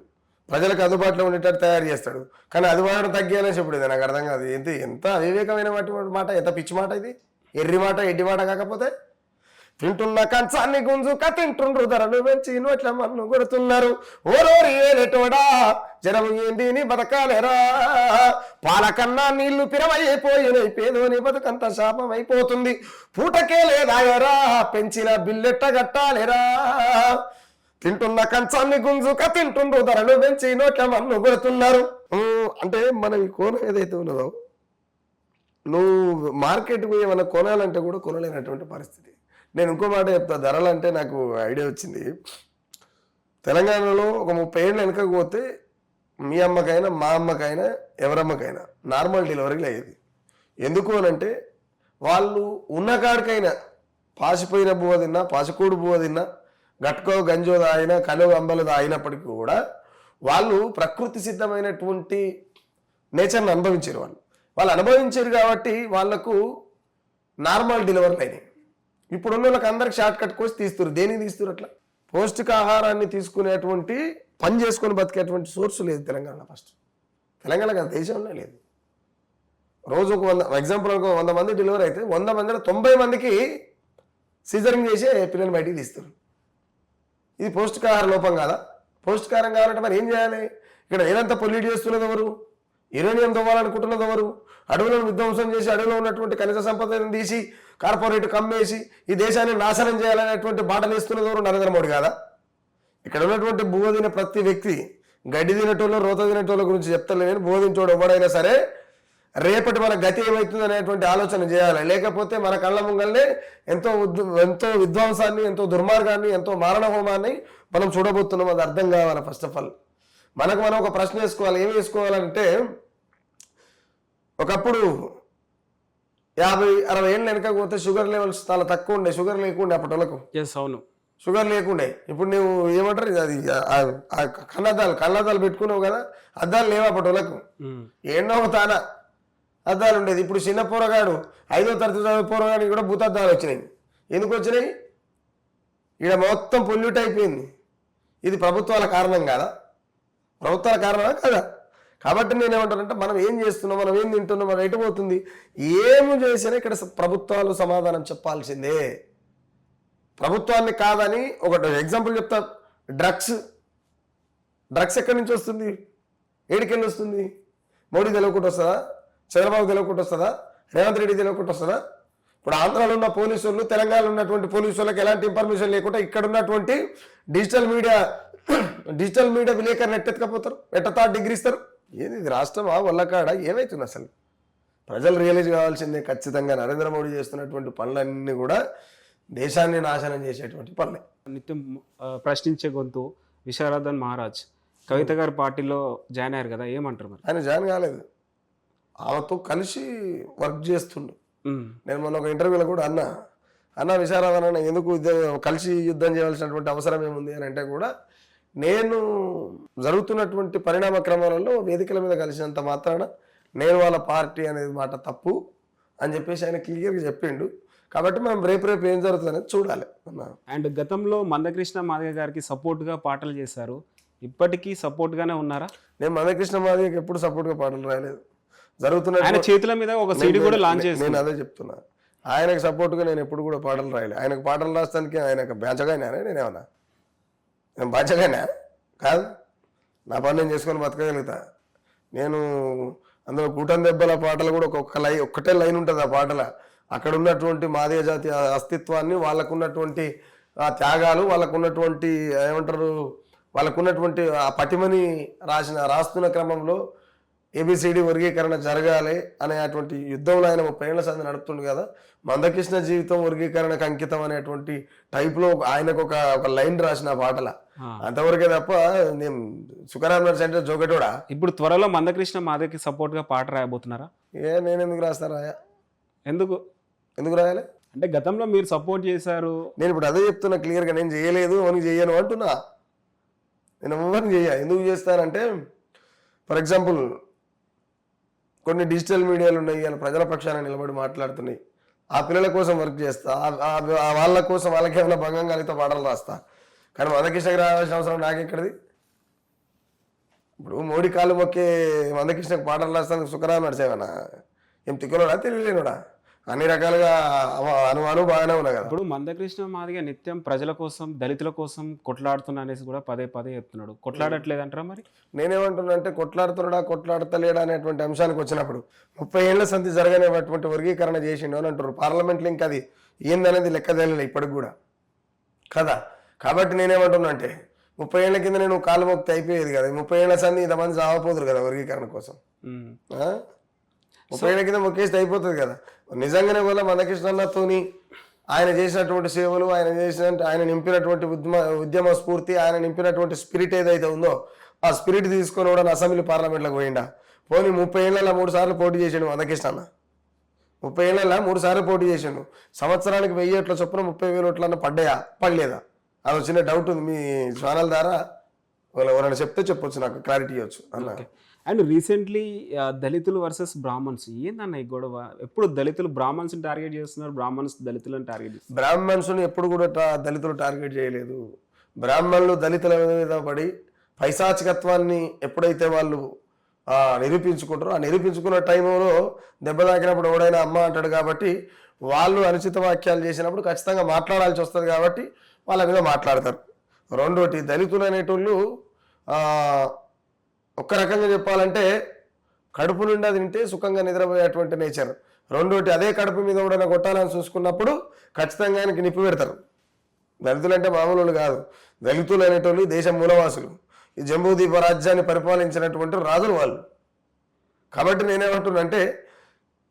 ప్రజలకు అందుబాటులో ఉండేటట్టు తయారు చేస్తాడు, కానీ అది వాడడం తగ్గాలని చెప్పుడు. నాకు అర్థం కాదు, ఎంత అవివేకమైన మాట, ఎంత పిచ్చి మాట ఇది, ఎర్రి మాట, ఎడ్డి మాట. కాకపోతే తింటున్న కంచాన్ని గుంజుక తింటుండ్రు, ధరలు పెంచి నోట్ల మన్ను కొడుతున్నారు, ఓరోరి ఏలేటోడా జనం ఏంటిని బతకాలేరా, పాలకన్నా నీళ్లు పిరవైపోయినాయి, పేదోని బతుకంత శాపం అయిపోతుంది, పూటకే లేదాయరా పెంచిన బిల్లెట్ట గట్టాలేరా, తింటున్న కంచాన్ని గుంజుక తింటుండ్రు, ధరలు పెంచి నోట్ల మన్ను కొడుతున్నారు. అంటే మన ఈ కోణం ఏదైతే ఉన్నదో, నువ్వు మార్కెట్ పోయి ఏమైనా కొనాలంటే కూడా కొనలేనటువంటి పరిస్థితి. నేను ఇంకో మాట చెప్తా, ధరలు అంటే నాకు ఐడియా వచ్చింది. తెలంగాణలో ఒక 30 ఏళ్ళు వెనకకు పోతే మీ అమ్మకైనా మా అమ్మకైనా ఎవరమ్మకైనా నార్మల్ డెలివరీలు అయ్యేది. ఎందుకు అనంటే, వాళ్ళు ఉన్న కాడికైనా పాసిపోయిన బువ్వ తిన్నా, పాసికూడు బువ్వ తిన్నా, గట్కో గంజో తాగినా, కలు అంబలు తాగినప్పటికీ కూడా వాళ్ళు ప్రకృతి సిద్ధమైనటువంటి నేచర్ని అనుభవించారు. వాళ్ళు అనుభవించారు కాబట్టి వాళ్లకు నార్మల్ డెలివరీలు అయినాయి. ఇప్పుడున్న వాళ్ళకి అందరికి షార్ట్ కట్ కోసి తీస్తారు. దేనికి తీస్తారు? అట్లా పౌష్టికాహారాన్ని తీసుకునేటువంటి పని చేసుకొని బతికేటువంటి సోర్స్ లేదు తెలంగాణ. ఫస్ట్ తెలంగాణ కదా, దేశంలో లేదు. రోజు ఒక 100 ఎగ్జాంపుల్ 100 మంది డెలివరీ అయితే 100 మందిలో 90 మందికి సీజరింగ్ చేసి పిల్లలు బయటికి తీస్తారు. ఇది పౌష్టికాహార లోపం కాదా? పౌష్టికాహారం కావాలంటే మరి ఏం చేయాలి? ఇక్కడ ఏదంతా పొల్యూట్ చేస్తున్నది ఎవరు? యురేనియం తవ్వాలనుకుంటున్నది ఎవరు? అడవులను విధ్వంసం చేసి అడవిలో ఉన్నటువంటి ఖనిజ సంపదను తీసి కార్పొరేట్ కమ్మేసి ఈ దేశాన్ని నాశనం చేయాలనేటువంటి బాటలు వేస్తున్నది ఎవరు? నరేంద్ర మోడీ కాదా? ఇక్కడ ఉన్నటువంటి భూవ తిన ప్రతి వ్యక్తి గడ్డి తినటోళ్ళు రోత తినటోళ్ళ గురించి చెప్తలేని బోధించోడు ఎవడైనా సరే రేపటి మన గతి ఏమవుతుంది అనేటువంటి ఆలోచన చేయాలి. లేకపోతే మన కళ్ళ ముంగల్నే ఎంతో విధ్వంసాన్ని, ఎంతో దుర్మార్గాన్ని, ఎంతో మారణ హోమాన్ని మనం చూడబోతున్నాం. అది అర్థం కావాలి. ఫస్ట్ ఆఫ్ ఆల్ మనకు మనం ఒక ప్రశ్న వేసుకోవాలి. ఏమి వేసుకోవాలంటే, ఒకప్పుడు 50-60 ఏళ్ళు వెనక పోతే షుగర్ లెవెల్స్ చాలా తక్కువ ఉండే, షుగర్ లేకుండే అప్పటిలకు. అవును, షుగర్ లేకుండే. ఇప్పుడు నువ్వు ఏమంటారు, అది కళ్ళద్దాలు పెట్టుకున్నావు కదా, అద్దాలు లేవు అప్పటిలకు. ఎన్నో తానా అద్దాలు ఉండేది. ఇప్పుడు చిన్న పోరగాడు 5వ తరగతి చదివే పోరగాడికి కూడా భూతద్దాలు వచ్చినాయి. ఎందుకు వచ్చినాయి? ఇక్కడ మొత్తం పొల్యూట్ అయిపోయింది. ఇది ప్రభుత్వాల కారణం కాదా? ప్రభుత్వాల కారణమా కదా? కాబట్టి నేనేమంటానంటే, మనం ఏం చేస్తున్నాం, మనం ఏం తింటున్నాం, మనం ఎటు పోతుంది, ఏమి చేసినా ఇక్కడ ప్రభుత్వాలు సమాధానం చెప్పాల్సిందే. ప్రభుత్వాన్ని కాదని ఒక ఎగ్జాంపుల్ చెప్తా. డ్రగ్స్ ఎక్కడి నుంచి వస్తుంది? ఏడికెళ్ళి వస్తుంది? మోడీ తెలియకుండా వస్తుందా? చంద్రబాబు తెలియకుండా వస్తుందా? రేవంత్ రెడ్డి తెలియకుండా వస్తుందా? ఇప్పుడు ఆంధ్రాలో ఉన్న పోలీసు వాళ్ళు, తెలంగాణలో ఉన్నటువంటి పోలీసు వాళ్ళకి ఎలాంటి ఇన్ఫర్మేషన్ లేకుండా ఇక్కడ ఉన్నటువంటి డిజిటల్ మీడియా విలేకరులు ఎట్టెత్తుకపోతారు, ఎట్టతా డిగ్రీస్తారు. ఏది ఇది రాష్ట్రమా వల్లకాడ? ఏమవుతుంది అసలు? ప్రజలు రియలైజ్ కావాల్సిందే. ఖచ్చితంగా నరేంద్ర మోడీ చేస్తున్నటువంటి పనులన్నీ కూడా దేశాన్ని నాశనం చేసేటువంటి పనులే. నిత్యం ప్రశ్నించే గొంతు విశారదన్ మహారాజ్ కవిత గారి పార్టీలో జాయిన్ అయ్యారు కదా, ఏమంటారు మరి? ఆయన జాయిన్ కాలేదు, ఆమెతో కలిసి వర్క్ చేస్తుండు. నేను మొన్న ఒక ఇంటర్వ్యూలో కూడా అన్న విశారదన్ అన్న ఎందుకు కలిసి యుద్ధం చేయాల్సినటువంటి అవసరం ఏముంది అని అంటే కూడా, నేను జరుగుతున్నటువంటి పరిణామ క్రమాలలో వేదికల మీద కలిసినంత మాత్రాన నేను వాళ్ళ పార్టీ అనేది మాట తప్పు అని చెప్పేసి ఆయన క్లియర్గా చెప్పిండు. కాబట్టి మనం రేపు ఏం జరుగుతుంది అనేది చూడాలి. అండ్ గతంలో మందకృష్ణ మాదిగ గారికి సపోర్ట్గా పాటలు చేశారు, ఇప్పటికీ సపోర్ట్గానే ఉన్నారా? నేను మందకృష్ణ మాదిగకి ఎప్పుడు సపోర్ట్గా పాటలు రాయలేదు. జరుగుతున్న ఆయన చేతుల మీద ఒక సీడీ కూడా లాంచ్ చేసి, నేను అదే చెప్తున్నా, ఆయనకు సపోర్ట్గా నేను ఎప్పుడు కూడా పాటలు రాయలేదు. ఆయనకు పాటలు రాస్తానికి ఆయనకు బ్యాచగానే నేనేమన్నా, నేను బాధ్యగానే కాదు. నా పని నేను చేసుకొని బతకగలుగుతా. నేను అందులో కూటమి దెబ్బల పాటలు కూడా ఒక్కటే లైన్ ఉంటుంది. ఆ పాటల అక్కడ ఉన్నటువంటి మాదిగ జాతి అస్తిత్వాన్ని, వాళ్ళకున్నటువంటి ఆ త్యాగాలు, వాళ్ళకున్నటువంటి ఏమంటారు, వాళ్ళకున్నటువంటి ఆ పటిమని రాస్తున్న క్రమంలో ఏబిసిడి వర్గీకరణ జరగాలి అనేటువంటి యుద్ధంలో ఆయన 30 ఏళ్ల సంది నడుపుతుండు కదా. మందకృష్ణ జీవితం వర్గీకరణకు అంకితం అనేటువంటి టైప్లో ఆయనకు ఒక లైన్ రాసిన పాటల, అంతవరకే తప్ప నేను సుఖరామ్ నర్సెంటర్ జోగటోడా. ఇప్పుడు త్వరలో మందకృష్ణ మాదిగకి సపోర్ట్గా పాట రాయబోతున్నారా? నేను ఎందుకు రాస్తారా? ఎందుకు రాయాలి అంటే గతంలో మీరు సపోర్ట్ చేశారు. నేను ఇప్పుడు అదే చెప్తున్నా క్లియర్గా, నేను చేయలేదు అని చేయను అంటున్నా. నేను ఎవరిని ఎందుకు చేస్తానంటే, ఫర్ ఎగ్జాంపుల్ కొన్ని డిజిటల్ మీడియాలు ఉన్నాయి, వాళ్ళ ప్రజల పక్షాన నిలబడి మాట్లాడుతున్నాయి. ఆ పిల్లల కోసం వర్క్ చేస్తా, వాళ్ళ కోసం వాళ్ళకి ఏమైనా భంగం కలిగితే పాటలు రాస్తా. కానీ మందకృష్ణకి రావాల్సిన అవసరం నాకెక్కడిది? ఇప్పుడు మోడీ కాలు మొక్కే మందకృష్ణకి పాటలు రాస్తానికి సుఖరామ్ నడిచేవనా? ఏం తిక్కలోడా తెలియలేనుడా? అన్ని రకాలుగా అనుమానం బాగానే ఉన్నాయి కదా. ఇప్పుడు మందకృష్ణ మాదిగ నిత్యం ప్రజల కోసం, దళితుల కోసం కొట్లాడుతున్నా అనేసి కూడా పదే చెప్తున్నాడు. కొట్లాడట్లేదంటారా మరి? నేనేమంటున్నా అంటే, కొట్లాడతలేడా అనేటువంటి అంశానికి వచ్చినప్పుడు 30 ఏళ్ల సంధి జరగనేటువంటి వర్గీకరణ చేసిండు అని అంటారు. పార్లమెంట్లో ఇంకా అది ఏందనేది లెక్క తెలియలే ఇప్పటికి కూడా కదా. కాబట్టి నేనేమంటున్నా అంటే, 30 ఏళ్ల కింద నేను కాలు మొక్తి అయిపోయేది కదా. 30 ఏళ్ల సంధి ఇంతమంది చావపోదురు కదా వర్గీకరణ కోసం. 30 ఏళ్ల కింద మొక్కేస్తే అయిపోతుంది కదా. నిజంగానే వల్ల మందకృష్ణతోని ఆయన చేసినటువంటి సేవలు, ఆయన నింపినటువంటి ఉద్యమ స్ఫూర్తి, ఆయన నింపినటువంటి స్పిరిట్ ఏదైతే ఉందో, ఆ స్పిరిట్ తీసుకొని కూడా అసెంబ్లీ పార్లమెంట్లోకి పోయిండా. పోనీ 30 ఏళ్ళ 3 సార్లు పోటీ చేసిండు మందకృష్ణ. 30 ఏళ్ళ 3 సార్లు పోటీ చేసిండు. సంవత్సరానికి 1000 ఓట్ల చొప్పున 30,000 ఓట్లన్నా పడలేదా? అది చిన్న డౌట్ ఉంది. మీ ఛానల్ ద్వారా ఎవరైనా చెప్తే చెప్పొచ్చు, నాకు క్లారిటీ ఇవ్వచ్చు అన్న. అండ్ రీసెంట్లీ దళితులు వర్సెస్ బ్రాహ్మణ్స్ ఏందన్న ఈ గొడవ? ఎప్పుడు దళితులు బ్రాహ్మణ్స్ టార్గెట్ చేస్తున్నారు, బ్రాహ్మణ్స్ దళితులను టార్గెట్ చేస్తున్నారు. బ్రాహ్మణ్స్ని ఎప్పుడు కూడా దళితులు టార్గెట్ చేయలేదు. బ్రాహ్మణులు దళితుల మీద పడి పైశాచికత్వాన్ని ఎప్పుడైతే వాళ్ళు నిరూపించుకుంటారో ఆ నిరూపించుకున్న టైంలో దెబ్బ తాకినప్పుడు ఎవడైనా అమ్మ అంటాడు కాబట్టి వాళ్ళు అనుచిత వాక్యాలు చేసినప్పుడు ఖచ్చితంగా మాట్లాడాల్సి వస్తుంది కాబట్టి వాళ్ళ మీద మాట్లాడతారు. రెండోటి, దళితులు అనేటోళ్ళు ఒక్క రకంగా చెప్పాలంటే కడుపు నిండా తింటే సుఖంగా నిద్రపోయేటువంటి నేచర్. రెండోటి, అదే కడుపు మీద ఎవడైనా కొట్టాలని చూసుకున్నప్పుడు ఖచ్చితంగా ఆయనకి నిప్పు పెడతారు. దళితులు అంటే మామూలు కాదు. దళితులు అనేటోళ్ళు దేశం మూలవాసులు, ఈ జంబూద్వీప రాజ్యాన్ని పరిపాలించినటువంటి రాజులు వాళ్ళు. కాబట్టి నేనేమంటున్నానంటే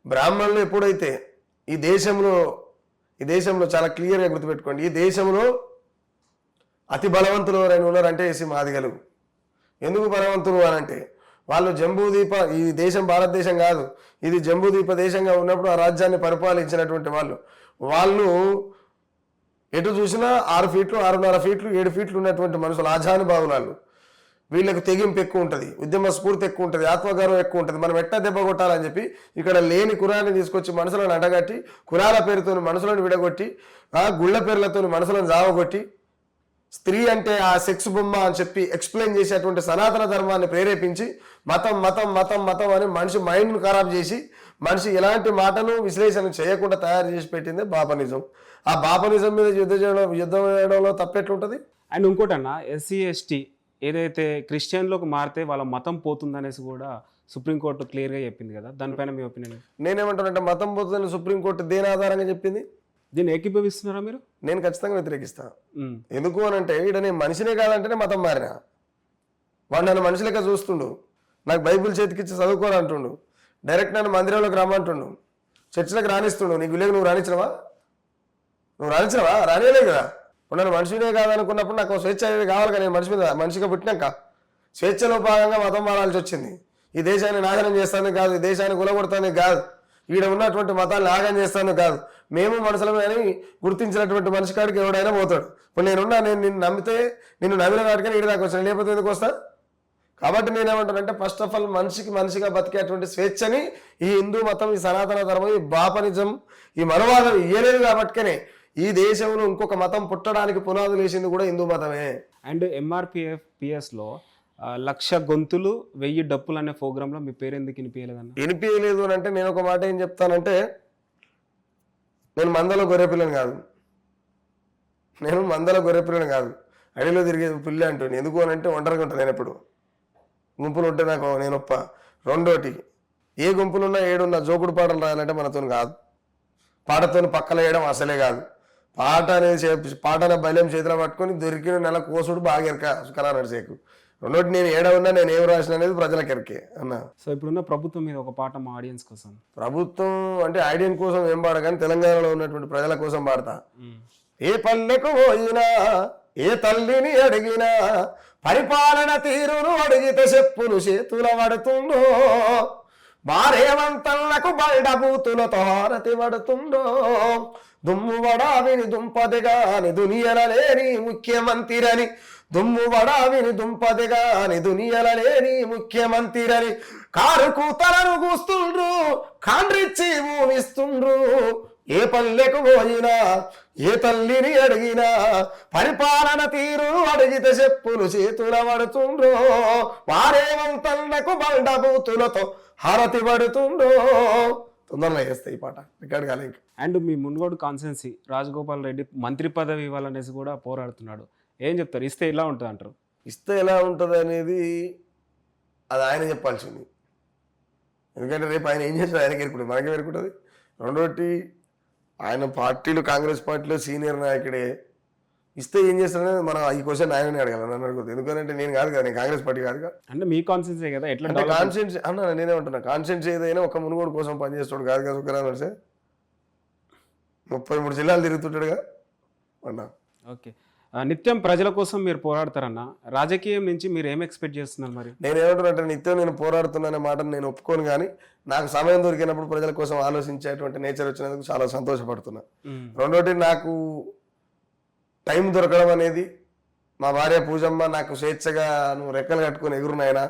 బ్రాహ్మణులు ఎప్పుడైతే ఈ దేశంలో చాలా క్లియర్గా గుర్తుపెట్టుకోండి, ఈ దేశంలో అతి బలవంతులు ఎవరైనా ఉన్నారంటే ఎస్సీ మాదిగలు. ఎందుకు బలవంతులు అని అంటే వాళ్ళు జంబూద్వీప, ఈ దేశం భారతదేశం కాదు, ఇది జంబూద్వీప దేశంగా ఉన్నప్పుడు ఆ రాజ్యాన్ని పరిపాలించినటువంటి వాళ్ళు ఎటు చూసినా 6 ఫీట్లు 6.5 ఫీట్లు 7 ఫీట్లు ఉన్నటువంటి మనుషులు, ఆజానుభావులు వాళ్ళు. వీళ్ళకి తెగింపు ఎక్కువ ఉంటుంది, ఉద్యమ స్ఫూర్తి ఎక్కువ ఉంటుంది, ఆత్మగౌరవం ఎక్కువ ఉంటుంది. మనం ఎట్టా దెబ్బ కొట్టాలని చెప్పి ఇక్కడ లేని కులాన్ని తీసుకొచ్చి మనుషులను అడగట్టి, కులాల పేరుతో మనుషులను విడగొట్టి, గుళ్ళ పేర్లతో మనుషులను జావగొట్టి, స్త్రీ అంటే ఆ సెక్స్ బొమ్మ అని చెప్పి ఎక్స్ప్లెయిన్ చేసేటువంటి సనాతన ధర్మాన్ని ప్రేరేపించి మతం మతం మతం మతం అని మనిషి మైండ్ను ఖరాబ్ చేసి మనిషి ఎలాంటి మాటను విశ్లేషణ చేయకుండా తయారు చేసి పెట్టింది బాపనిజం. ఆ బాపనిజం మీద యుద్ధం చేయడంలో తప్పెట్లుంటుంది. అండ్ ఇంకోటన్నా, ఎస్సీ ఎస్టీ ఏదైతే క్రిస్టియన్లోకి మారితే వాళ్ళ మతం పోతుందనేసి కూడా సుప్రీంకోర్టు క్లియర్గా చెప్పింది కదా, దానిపైన మీ ఒపీనియన్? నేనేమంటానంటే మతం పోతుందని సుప్రీంకోర్టు దేని ఆధారంగా చెప్పింది? దీన్ని ఏకీభవిస్తున్నారా మీరు? నేను ఖచ్చితంగా వ్యతిరేకిస్తాను. ఎందుకు అని అంటే ఇక్కడ నేను మనిషినే కాదంటేనే మతం మారిన. వాడు నన్ను మనిషి లెక్క చూస్తుండు, నాకు బైబిల్ చేతికిచ్చి చదువుకోవాలంటుండు, డైరెక్ట్ నన్ను మందిరంలోకి రమ్మంటుండు, చర్చిలకు రాణిస్తుండు. నీకు విలేక నువ్వు రాణించినవా? రానియలేదు కదా. ఇప్పుడు నన్ను మనిషినే కాదనుకున్నప్పుడు నాకు స్వేచ్ఛ అనేది కావాలి కదా. నేను మనిషిగా పుట్టినాక స్వేచ్ఛలో భాగంగా మతం మారాల్సి వచ్చింది. ఈ దేశాన్ని నాశనం చేస్తాను కాదు, ఈ దేశాన్ని గులగొడతాను కాదు, ఈడ ఉన్నటువంటి మతాన్ని నాగం చేస్తాను కాదు. మేము మనుషులమే అని గుర్తించినటువంటి మనిషి కాడికి ఎవడైనా పోతాడు. ఇప్పుడు నేను నిన్ను నమ్మితే నిన్ను నమ్మిన కాడికని ఈడ దాకా వచ్చాను, లేకపోతే ఎందుకు వస్తా? కాబట్టి నేనేమంటానంటే ఫస్ట్ ఆఫ్ ఆల్ మనిషిగా బతికేటువంటి స్వేచ్ఛని ఈ హిందూ మతం, ఈ సనాతన ధర్మం, ఈ బాపనిజం, ఈ మనవాదం ఇయ్యలేదు. కాబట్టినే ఈ దేశంలో ఇంకొక మతం పుట్టడానికి పునాదులు వేసింది కూడా హిందూ మతమే. అండ్ MRPSలో 1,00,000 గొంతులు 1000 డప్పులు అనే ప్రోగ్రాంలో మీ పేరు ఎందుకు వినిపించలేదన్న? వినిపించలేదు అని అంటే నేను ఒక మాట ఏం చెప్తానంటే, నేను మందలో గొర్రెపిల్లని కాదు, అడవిలో తిరిగే పిల్లి అంటుంది. ఎందుకు అని అంటే ఒంటరిగా ఉంటుంది. నేను ఎప్పుడు గుంపులు ఉంటే నాకు నేను ఒప్ప. రెండోటి, ఏ గుంపులున్నా ఏడున్నా జోకుడు పాటలు రాయాలంటే మనతో కాదు, పాటతో పక్కన వేయడం అసలే కాదు. పాట అనే బల్యం చేతిలో పట్టుకొని దొరికిన నెల కోసుడు బాగా ఎరక సుఖలా నడిచేకు. రెండోటి, నేను ఏడవున్నా నేను ఏం రాసిన అనేది ప్రజలకు ఎరికే అన్న. సో ఇప్పుడున్న ప్రభుత్వం మీద ఒక పాట మా ఆడియన్స్ కోసం. ప్రభుత్వం అంటే ఆడియన్స్ కోసం ఏం పాడ, కానీ తెలంగాణలో ఉన్నటువంటి ప్రజల కోసం పాడతా. ఏ పల్లెకు పోయినా, ఏ తల్లిని అడిగినా, పరిపాలన తీరును అడిగితే చెప్పులు చేతుల పడుతుండో, భార్యవంతలకు బయటబూతులతో హారతి పడుతుండో, దుమ్ము వడావిని దుంపదిగాని దునియలలేని ముఖ్యమంత్రిని, దుమ్ము వడావిని దుంపదిగాని దునియలలేని ముఖ్యమంత్రిని, కారు కూతలను కూస్తుండ్రు, కాండ్రిచ్చి ఊవిస్తుండ్రు. ఏ పల్లెకు పోయినా, ఏ తల్లిని అడిగినా, పరిపాలన తీరు అడిగితే చెప్పులు చేతుల పడుతుండ్రో, వారేవంతలకు బండబూతులతో హారతి పడుతుండో. తొందరగా చేస్తాయి ఈ పాట, రికార్డ్ కాలే ఇంకా. And me Munugode constituency Rajagopal Reddy మంత్రి పదవి ఇవ్వాలనేసి కూడా పోరాడుతున్నాడు. ఏం చెప్తారు? ఇస్తే ఎలా ఉంటుంది అంటారు? ఇస్తే ఎలా ఉంటుంది అనేది అది ఆయన చెప్పాల్సింది. ఎందుకంటే రేపు ఆయన ఏం చేస్తాడు ఆయనకి ఎరుకుంటుంది, మనకే ఎరుకుంటుంది. రెండోటి, ఆయన పార్టీలు కాంగ్రెస్ పార్టీలో సీనియర్ నాయకుడే. ఇస్తే ఏం చేస్తాడనేది మనం ఈ క్వశ్చన్ ఆయననే అడగాలి, నన్ను అడుగుతుంది. ఎందుకంటే నేను కాదు కదా, నేను కాంగ్రెస్ పార్టీ కాదు కదా. అంటే మీ కాన్స్టెన్సీ కదా, ఎట్లా కాన్స్టెన్సీ అన్న నేనే ఉంటున్నా. కాన్స్టెన్సీ ఏదైనా ఒక మునుగోడు కోసం పనిచేస్తాడు కాదు కదా. సుఖరా నడిసే 33 జిల్లాలు తిరుగుతుంటాడుగా అన్న. ఓకే, నిత్యం ప్రజల కోసం మీరు పోరాడతారన్న, రాజకీయం నుంచి మీరు ఏం ఎక్స్పెక్ట్ చేస్తున్నారు? మరి నేనేమంటున్నా, నిత్యం నేను పోరాడుతున్నా మాటను నేను ఒప్పుకోను, కానీ నాకు సమయం దొరికినప్పుడు ప్రజల కోసం ఆలోచించేటువంటి నేచర్ వచ్చినందుకు చాలా సంతోషపడుతున్నా. రెండోటి, నాకు టైం దొరకడం అనేది, మా భార్య పూజమ్మ నాకు స్వేచ్ఛగా నువ్వు రెక్కలు కట్టుకుని ఎగురునైనా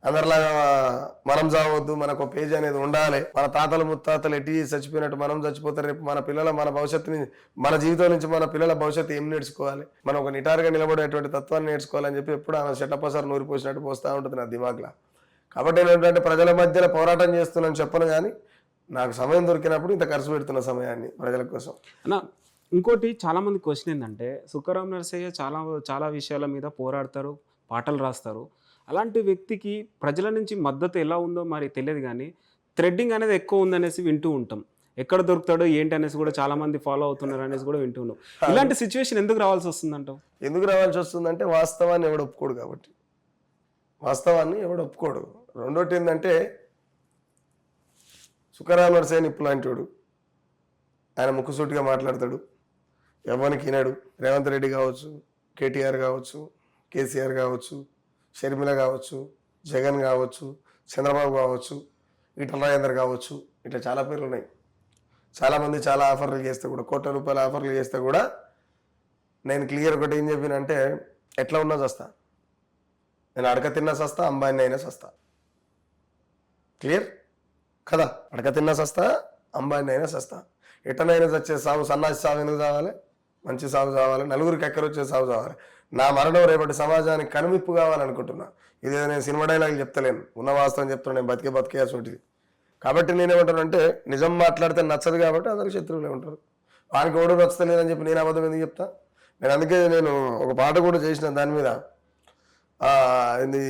అందరిలాగా మనం చావద్దు, మనకు ఒక పేజీ అనేది ఉండాలి, మన తాతలు ముత్తాతలు ఎట్టి చచ్చిపోయినట్టు మనం చచ్చిపోతారు, రేపు మన పిల్లల మన భవిష్యత్తుని మన జీవితం నుంచి మన పిల్లల భవిష్యత్తు ఏం నేర్చుకోవాలి, మనం ఒక నిటారుగా నిలబడేటువంటి తత్వాన్ని నేర్చుకోవాలని చెప్పి ఎప్పుడు ఆమె చెట్టపసారు నూరి పోసినట్టు పోస్తూ ఉంటుంది నా దిమాగ్లా. కాబట్టి ఏంటంటే ప్రజల మధ్యలో పోరాటం చేస్తున్నాను చెప్పను, కానీ నాకు సమయం దొరికినప్పుడు ఇంత ఖర్చు పెడుతున్న సమయాన్ని ప్రజల కోసం. అన్న ఇంకోటి చాలా మంది క్వశ్చన్ ఏంటంటే సుఖరాం నరసయ్య చాలా విషయాల మీద పోరాడతారు, పాటలు రాస్తారు. అలాంటి వ్యక్తికి ప్రజల నుంచి మద్దతు ఎలా ఉందో మరి తెలియదు, కానీ థ్రెడ్డింగ్ అనేది ఎక్కువ ఉందనేసి వింటూ ఉంటాం. ఎక్కడ దొరుకుతాడో ఏంటి అనేసి కూడా చాలా మంది ఫాలో అవుతున్నారు అనేసి కూడా వింటూ ఉన్నాం. ఇలాంటి సిచ్యువేషన్ ఎందుకు రావాల్సి వస్తుందంటావు? ఎందుకు రావాల్సి వస్తుందంటే వాస్తవాన్ని ఎవడు ఒప్పుకోడు కాబట్టి. వాస్తవాన్ని ఎవడు ఒప్పుకోడు. రెండోటి ఏంటంటే సుఖరాం నరసయ్య నిప్పు లాంటివాడు. ఆయన ముక్కుసూటిగా మాట్లాడతాడు, ఎవరికి వినడు. రేవంత్ రెడ్డి కావచ్చు, కేటీఆర్ కావచ్చు, కేసీఆర్ కావచ్చు, షర్మిల కావచ్చు, జగన్ కావచ్చు, చంద్రబాబు కావచ్చు, ఈటల రాజేందర్ కావచ్చు, ఇట్లా చాలా పేర్లు ఉన్నాయి. చాలామంది చాలా ఆఫర్లు చేస్తే కూడా, కోట్ల రూపాయల ఆఫర్లు చేస్తే కూడా నేను క్లియర్ ఒకటి ఏం చెప్పినంటే, ఎట్లా ఉన్నా చస్తా, నేను అడక తిన్నా సస్తా, అంబానీ అయినా సస్తా. క్లియర్ కదా? అడక తిన్నా సస్తా, అంబానీ అయినా సస్తా. ఎట్టనైనా చచ్చే సాగు, సన్నాసి సాగు ఎందుకు కావాలి, మంచి సాగు కావాలి, నలుగురికి ఎక్కరొచ్చే సాగు కావాలి. నా మరణం రేపటి సమాజానికి కనువిప్పు కావాలనుకుంటున్నా. ఇదేదో నేను సినిమా డైలాగ్ చెప్తలేను, ఉన్న వాస్తవం చెప్తున్నా. నేను బతికే అసోటిది. కాబట్టి నేనేమంటానంటే, నిజం మాట్లాడితే నచ్చదు కాబట్టి అందరికి శత్రువులే ఉంటారు. వానికి ఎవడో నచ్చలేదని చెప్పి నేను అబద్ధం ఎందుకు చెప్తా? నేను అందుకే నేను ఒక పాట కూడా చేసిన దాని మీద, ఇది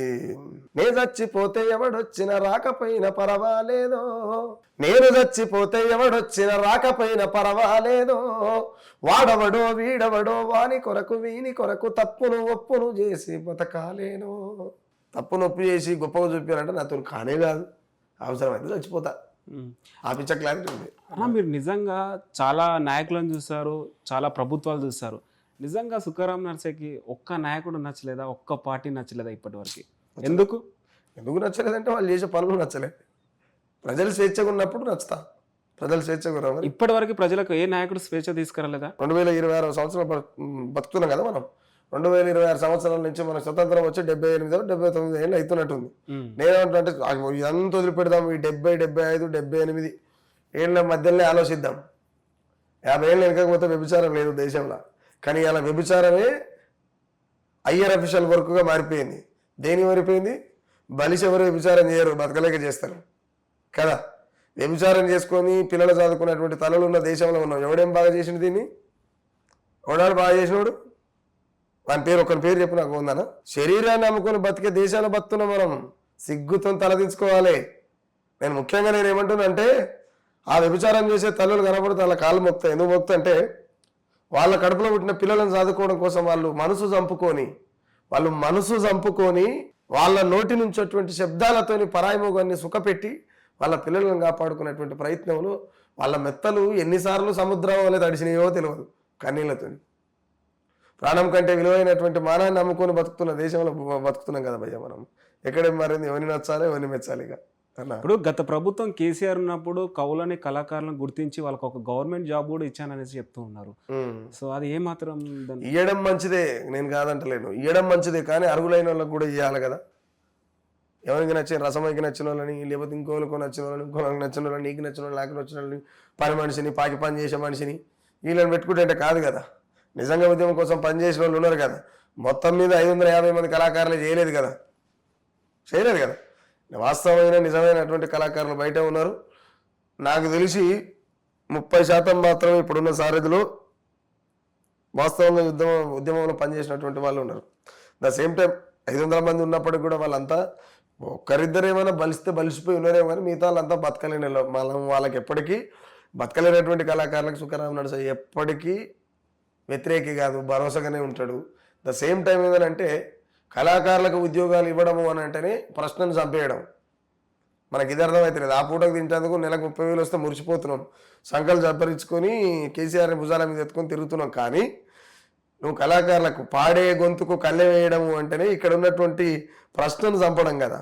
నేను చచ్చిపోతే ఎవడొచ్చినా రాకపోయినా పర్వాలేదో, నేను చచ్చిపోతే ఎవడొచ్చినా రాకపోయినా పర్వాలేదో, వాడవడో వీడవడో వాని కొరకు వీని కొరకు తప్పును ఒప్పును చేసి బతకాలేను. తప్పును ఒప్పు చేసి గొప్పగా చూపారంటే నాతో కానే కాదు, అవసరమైతే చచ్చిపోతా. ఆ పిచ్చ క్లారిటీ ఉంది. మీరు నిజంగా చాలా నాయకులను చూస్తారు, చాలా ప్రభుత్వాలు చూస్తారు. నిజంగా సుఖరాం నరసయ్యకి ఒక్క నాయకుడు నచ్చలేదా, ఒక్క పార్టీ నచ్చలేదా ఇప్పటి వరకు? ఎందుకు నచ్చలేదంటే వాళ్ళు చేసే పనులు నచ్చలేదు. ప్రజలు స్వేచ్ఛగా ఉన్నప్పుడు నచ్చుతా. ప్రజలు స్వేచ్ఛగా ఉన్నారు. ఇప్పటి వరకు ప్రజలకు ఏ నాయకుడు స్వేచ్ఛ తీసుకురాలేదా? 2026 సంవత్సరాలు బతుకుతున్నాం కదా మనం. 2026 సంవత్సరాల నుంచి మనకు స్వతంత్రం వచ్చి 78 79 ఏళ్ళు అవుతున్నట్టుంది. నేనేమంటే ఇదంతా వదిలిపెడదాం, ఈ 70 75 78 ఏళ్ళ మధ్యలోనే ఆలోచిద్దాం. 50 ఏళ్ళు వెనకపోతే వ్యభిచారం లేదు దేశంలో. కానీ అలా వ్యభిచారమే హయ్యర్ అఫీషియల్ వర్క్గా మారిపోయింది. దేని మారిపోయింది? బలిసి ఎవరు వ్యభిచారం చేయరు, బతకలేక చేస్తారు కదా. వ్యభిచారం చేసుకొని పిల్లలు చదువుకున్నటువంటి తలలు ఉన్న దేశంలో ఉన్నాం. ఎవడేం బాగా చేసిండు దీన్ని? ఎవడాడు బాగా చేసినోడు? వాని పేరు ఒక్కరి పేరు చెప్పు నాకు ఉందనా? శరీరాన్ని అమ్ముకొని బతికే దేశాలు బతున్నాం మనం. సిగ్గుతో తలదించుకోవాలి. నేను ముఖ్యంగా నేను ఏమంటున్నా అంటే, ఆ వ్యభిచారం చేసే తల్లులు కనబడితే వాళ్ళ కాళ్ళు మొక్తాయి. ఎందుకు మొక్తా అంటే, వాళ్ళ కడుపులో పుట్టిన పిల్లలను చదువుకోవడం కోసం వాళ్ళు మనసు చంపుకొని వాళ్ళ నోటి నుంచి అటువంటి శబ్దాలతోని పరాయిమోగాన్ని సుఖపెట్టి వాళ్ళ పిల్లలను కాపాడుకునేటువంటి ప్రయత్నంలో వాళ్ళ మెత్తలు ఎన్నిసార్లు సముద్రం వల్ల తడిసినాయో తెలియదు. కన్నీళ్లతో ప్రాణం కంటే విలువైనటువంటి మానాన్ని నమ్ముకొని బతుకుతున్న దేశంలో బతుకుతున్నాం కదా భయ్య మనం. ఎక్కడేం మారింది? ఎవరిని నచ్చాలి, ఎవరిని మెచ్చాలి? ఇక ఇప్పుడు గత ప్రభుత్వం కేసీఆర్ ఉన్నప్పుడు కవులని కళాకారులను గుర్తించి వాళ్ళకి ఒక గవర్నమెంట్ జాబ్ కూడా ఇచ్చాననేసి చెప్తూ ఉన్నారు. సో అది ఏమాత్రం ఇవ్వడం మంచిదే, నేను కాదంటలేను, ఇవ్వడం మంచిదే. కానీ అర్హులైన వాళ్ళకి కూడా ఇవ్వాలి కదా. ఎవరికి నచ్చిన రసమైకి నచ్చిన వాళ్ళని, లేకపోతే ఇంకోళ్ళకి నచ్చిన వాళ్ళని, ఇంకోళ్ళకి నచ్చిన వాళ్ళని, నీకు నచ్చిన వాళ్ళు, నాకు నచ్చిన వాళ్ళని, పని మనిషిని, పాకి పని చేసే మనిషిని వీళ్ళని పెట్టుకుంటే కాదు కదా. నిజంగా ఉద్యమం కోసం పనిచేసిన వాళ్ళు ఉన్నారు కదా. మొత్తం మీద 550 మంది కళాకారులు చేయలేదు కదా. వాస్తవమైన నిజమైనటువంటి కళాకారులు బయట ఉన్నారు. నాకు తెలిసి 30% మాత్రమే ఇప్పుడున్న సారథిలో వాస్తవంగా ఉద్యమంలో పనిచేసినటువంటి వాళ్ళు ఉన్నారు. ద సేమ్ టైం 500 మంది ఉన్నప్పటికి కూడా వాళ్ళంతా ఒక్కరిద్దరు ఏమైనా బలిసిపోయి ఉన్నారేమో, కానీ మిగతా వాళ్ళంతా బతకలేని వాళ్ళకి ఎప్పటికీ బతకలేనటువంటి కళాకారులకు సుఖరాం నరసయ్య ఎప్పటికీ వ్యతిరేకి కాదు, భరోసాగానే ఉంటాడు. ద సేమ్ టైం ఏదనంటే కళాకారులకు ఉద్యోగాలు ఇవ్వడము అని అంటేనే ప్రశ్నను చంపేయడం. మనకి ఇది అర్థమవుతలేదు. ఆ పూటకు తింటేందుకు నెలకు 30,000 వస్తే మురిసిపోతున్నాం, సంకలు చప్పరించుకొని కేసీఆర్ని భుజాల మీద ఎత్తుకొని తిరుగుతున్నాం. కానీ నువ్వు కళాకారులకు పాడే గొంతుకు కళ్ళె వేయడము అంటేనే ఇక్కడ ఉన్నటువంటి ప్రశ్నను చంపడం కదా.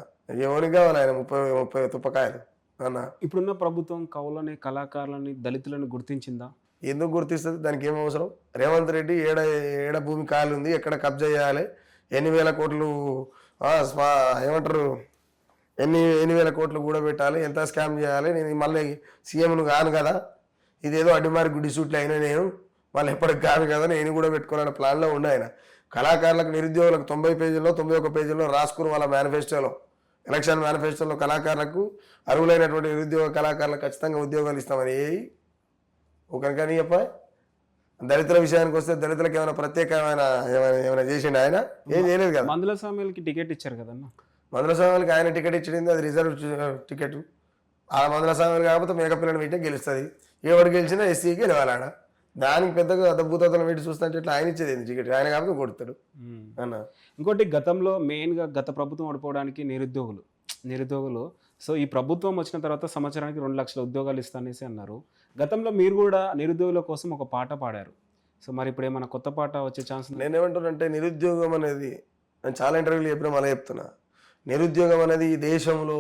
ఎవరికి కావాలి ఆయన 30 తుప్పకాయలు అన్న? ఇప్పుడున్న ప్రభుత్వం కవులని, కళాకారులని, దళితులను గుర్తించిందా? ఎందుకు గుర్తిస్తుంది? దానికి ఏం అవసరం? రేవంత్ రెడ్డి ఏడ భూమి కాలు ఉంది, ఎక్కడ కబ్జా చేయాలి, ఎన్ని వేల కోట్లు ఏమంటారు ఎన్ని వేల కోట్లు కూడబెట్టాలి, ఎంత స్కామ్ చేయాలి, నేను మళ్ళీ సీఎంను కాను కదా, ఇదేదో అడ్డుమారి గుడ్డి సూట్లు అయినా నేను మళ్ళీ ఎప్పటికి కాదు కదా, నేను కూడా పెట్టుకోవాలనే ప్లాన్లో ఉండే ఆయన. కళాకారులకు నిరుద్యోగులకు 90 పేజీల్లో 91 పేజీల్లో రాసుకుని వాళ్ళ మేనిఫెస్టోలో, ఎలక్షన్ మేనిఫెస్టోలో కళాకారులకు అర్హులైనటువంటి నిరుద్యోగ కళాకారులకు ఖచ్చితంగా ఉద్యోగాలు ఇస్తామని ఒకరికని చెప్ప. దళితుల విషయానికి వస్తే దళితులకు ఏమైనా ప్రత్యేకమైన ఏమైనా చేసిండు ఆయన? ఏం చేయలేదు కదా. మందుల స్వామికి టికెట్ ఇచ్చారు కదన్న. మందుల స్వామికి ఆయన టికెట్ ఇచ్చింది, అది రిజర్వ్ టికెట్. ఆ మందుల స్వామికి కాకపోతే మేకపిల్లని పెట్టే గెలుస్తుంది. ఎవరు గెలిచినా ఎస్సీకి గెలవాలి ఆడ. దానికి పెద్దగా అద్భుతాలను పెట్టి చూస్తుంటే ఇట్లా ఆయన ఇచ్చేది టికెట్, ఆయన కాకపోతే కొడతాడు అన్న. ఇంకోటి గతంలో మెయిన్గా గత ప్రభుత్వం ఓడిపోవడానికి నిరుద్యోగులు సో ఈ ప్రభుత్వం వచ్చిన తర్వాత సంవత్సరానికి 2 లక్షల ఉద్యోగాలు ఇస్తానేసి అన్నారు. గతంలో మీరు కూడా నిరుద్యోగుల కోసం ఒక పాట పాడారు. సో మరి ఇప్పుడు ఏమైనా కొత్త పాట వచ్చే ఛాన్స్? నేనేమంటానంటే నిరుద్యోగం అనేది, నేను చాలా ఇంటర్వ్యూలు చెప్పినా మళ్ళీ చెప్తున్నా, నిరుద్యోగం అనేది ఈ దేశంలో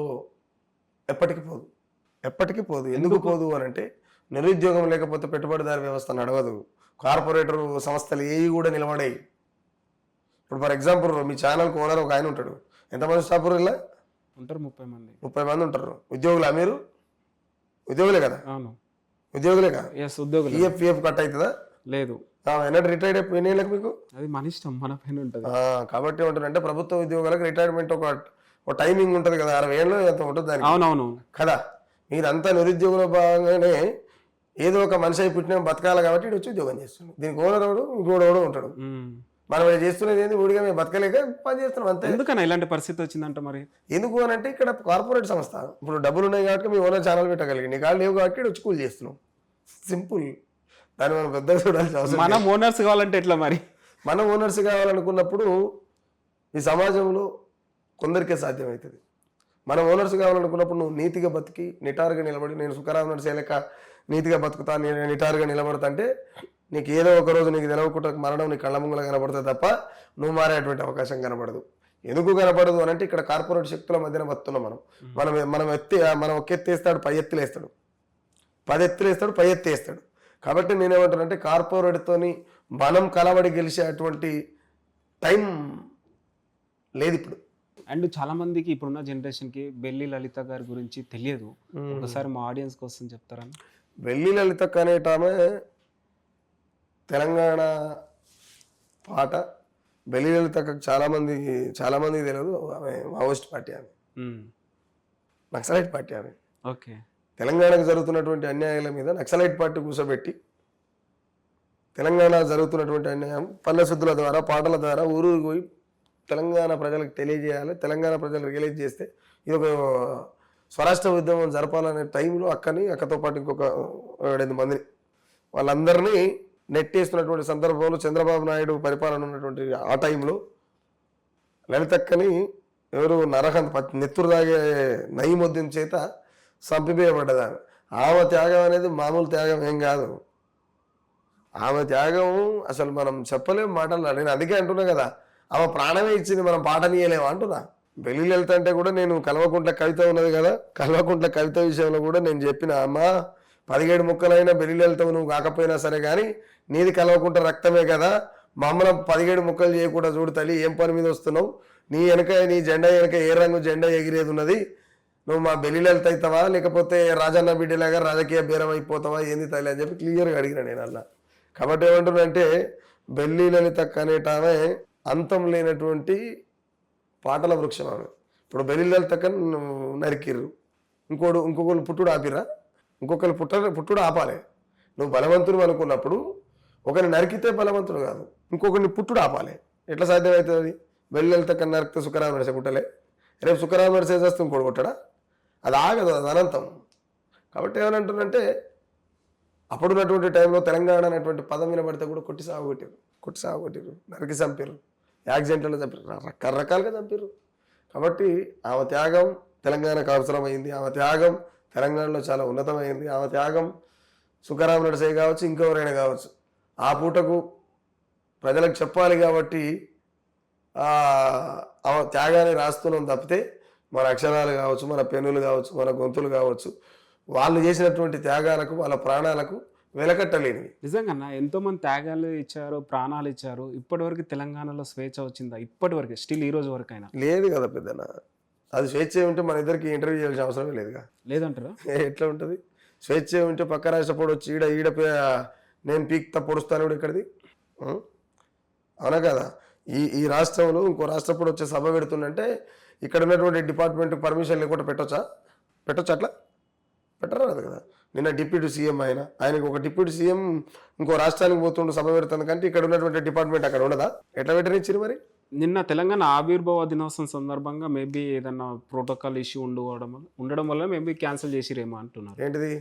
ఎప్పటికీ పోదు. ఎందుకు పోదు అని అంటే, నిరుద్యోగం లేకపోతే పెట్టుబడిదారు వ్యవస్థ నడవదు, కార్పొరేటర్ సంస్థలు ఏవి కూడా నిలబడాయి. ఇప్పుడు ఫర్ ఎగ్జాంపుల్ మీ ఛానల్కి ఓనర్ ఒక ఆయన ఉంటాడు, ఎంతమంది స్టాఫ్ ఇలా ఉంటారు? 30 మంది ఉంటారు. ఉద్యోగులా మీరు? ఉద్యోగులే కదా. అవును, ఉద్యోగులే కదా. ఉద్యోగులు. ఈఎఫ్ కట్ అవుతుందా? లేదు. ఎన్నడూ రిటైర్డ్ అయిపోయి ఎన్ని ఏళ్ళకి మీకు? అది మన ఇష్టం, మన పైన ఉంటుంది. కాబట్టి ఏమంటారంటే ప్రభుత్వ ఉద్యోగాలకు రిటైర్మెంట్ ఒక టైమింగ్ ఉంటుంది కదా, 60 ఏళ్ళు ఎంత ఉంటుంది దానికి. అవునవును కదా. మీరంతా నిరుద్యోగుల భాగంగానే ఏదో ఒక మనిషి అయి పుట్టిన బతకాలి కాబట్టి ఇటు వచ్చి ఉద్యోగం చేస్తున్నాడు. దీనికి ఓనర్ ఎవడు? ఇంకోడు ఉంటాడు. మనం చేస్తున్నది ఏంది? ఊడిగా మేము బతకలేక పని చేస్తున్నాం అంతే. ఎందుకన్నా ఇలాంటి పరిస్థితి వచ్చిందంట మరి? ఎందుకు అని అంటే ఇక్కడ కార్పొరేట్ సంస్థ, ఇప్పుడు డబ్బులు ఉన్నాయి కాబట్టి మీ ఓనర్ ఛానల్ పెట్టగలిగి, నీ కాళ్ళు లేవు కాబట్టి వచ్చి కూలి చేస్తున్నాం. సింపుల్. దాన్ని మనం పెద్దగా చూడాల్సిన అవసరం. మనం ఓనర్స్ కావాలంటే ఎట్లా మరి? మనం ఓనర్స్ కావాలనుకున్నప్పుడు ఈ సమాజంలో కొందరికే సాధ్యమవుతుంది. మనం ఓనర్స్ కావాలనుకున్నప్పుడు నువ్వు నీతిగా బతికి నిటారుగా నిలబడి, నేను సుఖరావు నడిచే లెక్క నీతిగా బతుకుతా, నేను నిటారుగా నిలబడతా అంటే నీకు ఏదో ఒక రోజు నీకు తెలవకుండా మరణం నీ కళ్ళ ముంగల కనబడుతుంది తప్ప నువ్వు మారేటువంటి అవకాశం కనబడదు. ఎందుకు కనబడదు అని అంటే ఇక్కడ కార్పొరేట్ శక్తుల మధ్యన బతున్నాం మనం ఒక ఎత్తేస్తాడు, 10 ఎత్తులు వేస్తాడు, 10 ఎత్తులు వేస్తాడు, 10 ఎత్తు వేస్తాడు. కాబట్టి నేనేమంటానంటే కార్పొరేట్తోని మనం కలబడి గెలిచేటువంటి టైం లేదు ఇప్పుడు. అండ్ చాలా మందికి ఇప్పుడున్న జనరేషన్కి బెల్లి లలిత గారి గురించి తెలియదు. ఒకసారి మా ఆడియన్స్ కోసం చెప్తారా? బెల్లి లలిత అనేటామె తెలంగాణ పాట. బెల్లి లలితకు చాలా మందికి తెలియదు. ఆమె మావోయిస్ట్ పార్టీ, ఆమె నక్సలైట్ పార్టీ. ఆమె ఓకే. తెలంగాణకు జరుగుతున్నటువంటి అన్యాయాల మీద నక్సలైట్ పార్టీ కూర్చోబెట్టి తెలంగాణ జరుగుతున్నటువంటి అన్యాయం పల్లె శుద్ధుల ద్వారా, పాటల ద్వారా ఊరూరికి పోయి తెలంగాణ ప్రజలకు తెలియజేయాలి. తెలంగాణ ప్రజలు రియలైజ్ చేస్తే ఇది ఒక స్వరాష్ట్ర ఉద్యమం జరపాలనే టైంలో అక్కతో పాటు ఇంకొక 7-8 మందిని వాళ్ళందరినీ నెట్టేస్తున్నటువంటి సందర్భంలో చంద్రబాబు నాయుడు పరిపాలన ఉన్నటువంటి ఆ టైంలో లలితక్కని ఎవరు నెత్తురు తాగే నయీముద్దీన్ చేత సంపివేయబడ్డదాన్ని. ఆమె త్యాగం అనేది మామూలు త్యాగం ఏం కాదు. ఆమె త్యాగం అసలు మనం చెప్పలేము మాటల్లో. నేను అందుకే అంటున్నా కదా, ఆమె ప్రాణమే ఇచ్చింది, మనం పాటనీయలేము అంటున్నా. బెల్లి లలిత అంటే కూడా నేను కల్వకుంట్ల కవిత ఉన్నది కదా, కల్వకుంట్ల కవిత విషయంలో కూడా నేను చెప్పిన, అమ్మా 17 ముక్కలైనా బెల్లి లలిత నువ్వు కాకపోయినా సరే కానీ నీది కల్వకుంట్ల రక్తమే కదా, మమ్మల్ని 17 ముక్కలు చేయకుండా చూడు తల్లి, ఏం పని మీద వస్తున్నావు, నీ జెండా వెనక ఏ రంగు జెండా ఎగిరేది ఉన్నది, నువ్వు మా బెల్లి లలిత అవుతావా లేకపోతే రాజన్న బిడ్డలాగా రాజకీయ బేరం అయిపోతావా ఏంది తల్లి అని చెప్పి క్లియర్గా అడిగిన నేను అలా. కాబట్టి ఏమంటున్నానంటే బెల్లి లలిత అనేటామె అంతం లేనటువంటి పాటల వృక్షం ఆమె. ఇప్పుడు బెల్లి లలితకని నరికిర్రు, ఇంకొకరు పుట్టుడు ఆపిరా, ఇంకొకరు పుట్టుడు ఆపాలి. నువ్వు బలవంతుడు అనుకున్నప్పుడు ఒకరిని నరికితే బలవంతుడు కాదు, ఇంకొకరిని పుట్టుడు ఆపాలి. ఎట్లా సాధ్యమవుతుంది? బెల్లి లలితకని నరికితే సుఖరామ నడిసే పుట్టలే, రేపు సుఖరామ నడిసే చేస్తే ఇంకోటి పుట్టడా? అది ఆగదు, అది అనంతం. కాబట్టి ఏమనంటున్నంటే అప్పుడున్నటువంటి టైంలో తెలంగాణ అనేటువంటి పదం వినబడితే కూడా కొట్టి సాగుకొట్టిరు, నరికి చంపారు, యాక్సిడెంట్లలో చంపారు, రకరకాలుగా చంపారు. కాబట్టి ఆమె త్యాగం తెలంగాణకు అవసరమైంది, ఆమె త్యాగం తెలంగాణలో చాలా ఉన్నతమైంది, ఆమె త్యాగం సుఖరామ నడిసే కావచ్చు, ఇంకెవరైనా కావచ్చు, ఆ పూటకు ప్రజలకు చెప్పాలి. కాబట్టి ఆమె త్యాగాన్ని రాస్తున్నాం తప్పితే మన అక్షరాలు కావచ్చు, మన పెన్నులు కావచ్చు, మన గొంతులు కావచ్చు, వాళ్ళు చేసినటువంటి త్యాగాలకు, వాళ్ళ ప్రాణాలకు వెలకట్టలేనివి. నిజంగా ఎంతో మంది త్యాగాలు ఇచ్చారు, ప్రాణాలు ఇచ్చారు. ఇప్పటివరకు తెలంగాణలో స్వేచ్ఛ వచ్చిందా? ఇప్పటివరకు స్టిల్ ఈ రోజు వరకు అయినా లేదు కదా పెద్దనా. అది స్వేచ్ఛ ఉంటే మన ఇద్దరికి ఇంటర్వ్యూ చేయాల్సిన అవసరమే లేదుగా. లేదంటారా? ఎట్లా ఉంటుంది? స్వేచ్ఛ ఉంటే పక్క రాష్ట్ర పొడి వచ్చి నేను పీక్తా పొడుస్తాను కూడా ఇక్కడిది. అవునా కదా? ఈ రాష్ట్రంలో ఇంకో రాష్ట్ర పొడి వచ్చే సభ పెడుతుందంటే ఇక్కడ ఉన్నటువంటి డిపార్ట్మెంట్ పర్మిషన్ లేకుండా పెట్టొచ్చా అట్లా? పెట్టరాదు కదా. నిన్న డిప్యూటీ సీఎం ఆయనకు ఒక డిప్యూటీ సీఎం ఇంకో రాష్ట్రానికి పోతుండు సభ పెడుతుంది కంటే ఇక్కడ ఉన్నటువంటి డిపార్ట్మెంట్ అక్కడ ఉండదా? ఎట్లా పెట్టనిచ్చారు మరి? నిన్న తెలంగాణ ఆవిర్భావ దినోత్సవం సందర్భంగా మేబీ ఏదన్నా ప్రోటోకాల్ ఇష్యూ ఉండడం వల్ల మేబీ క్యాన్సిల్ చేసిరేమో అంటున్నారు. ఏంటిది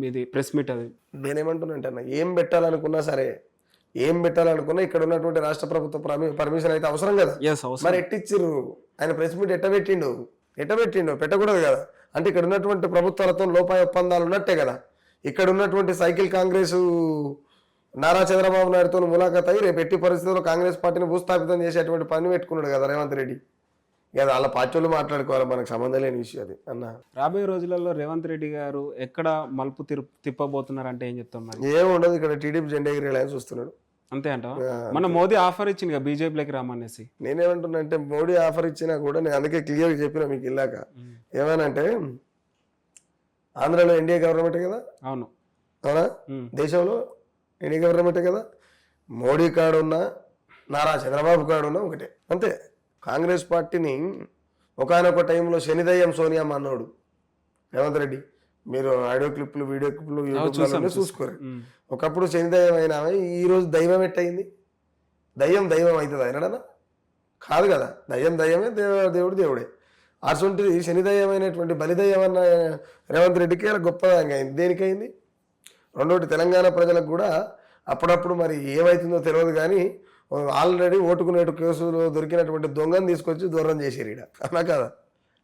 మీది ప్రెస్ మీట్? అది నేనేమంటున్నా అంటే అన్న, ఏం పెట్టాలనుకున్నా సరే, ఏం పెట్టాలనుకున్నా ఇక్కడ ఉన్నటువంటి రాష్ట్ర ప్రభుత్వ పర్మిషన్ అయితే అవసరం కదా. మరి ఎట్టిచ్చిర్రు? ఆయన ప్రెస్ మీట్ ఎట్ట పెట్టిండు? పెట్టకూడదు కదా. అంటే ఇక్కడ ఉన్నటువంటి ప్రభుత్వాలతో లోపాయ ఒప్పందాలు ఉన్నట్టే కదా. ఇక్కడ ఉన్నటువంటి సైకిల్ కాంగ్రెస్ నారా చంద్రబాబు నాయుడుతో ములాఖాత్ అయ్యి రేపు ఎట్టి పరిస్థితుల్లో కాంగ్రెస్ పార్టీని భూస్థాపితం చేసేటువంటి పని పెట్టుకున్నాడు కదా రేవంత్ రెడ్డి. ఇక వాళ్ళ పార్టీలు మాట్లాడుకోవాలి, మనకు సంబంధం లేని విషయం అది అన్న. రాబోయే రోజులలో రేవంత్ రెడ్డి గారు ఎక్కడ మలుపు తిప్పబోతున్నారు అంటే ఏం చెప్తాం మరి? ఏముండదు, ఇక్కడ టీడీపీ జెండా ఎగిరేయాలని చూస్తున్నాడు అంతే అంట. మన మోదీ ఆఫర్ ఇచ్చింది కదా బీజేపీలోకి రామనేసి. నేనేమంటున్నా అంటే మోడీ ఆఫర్ ఇచ్చినా కూడా నేను అందుకే క్లియర్గా చెప్పిన మీకు ఇల్లాక ఏమనంటే ఆంధ్రాలో ఎన్డీఏ గవర్నమెంటే కదా. అవునా? దేశంలో ఎన్డీఏ గవర్నమెంటే కదా. మోడీ కాడున్నా నారా చంద్రబాబు కాడున్నా ఒకటే, అంతే. కాంగ్రెస్ పార్టీని ఒకనొక టైంలో శనిదయ్యం సోనియా అన్నాడు రేవంత్ రెడ్డి. మీరు ఆడియో క్లిప్లు వీడియో క్లిప్లు యూట్యూబ్లో చూసుకోరు. ఒకప్పుడు శనిదయ్యం అయినా ఈ రోజు దైవం ఎట్టయింది? దయ్యం అవుతుంది అయినాడనా? కాదు కదా. దయ్యమే, దేవుడు దేవుడే. అటువంటిది శనిదయ్యమైనటువంటి బలిదయ్యం అన్న రేవంత్ రెడ్డికి అలా గొప్పదంగా అయింది. దేనికైంది? రెండోటి తెలంగాణ ప్రజలకు కూడా అప్పుడప్పుడు మరి ఏమవుతుందో తెలియదు కానీ ఆల్రెడీ ఓటుకునే కేసులో దొరికినటువంటి దొంగను తీసుకొచ్చి దూరం చేసేరు ఈడ. అలా కదా.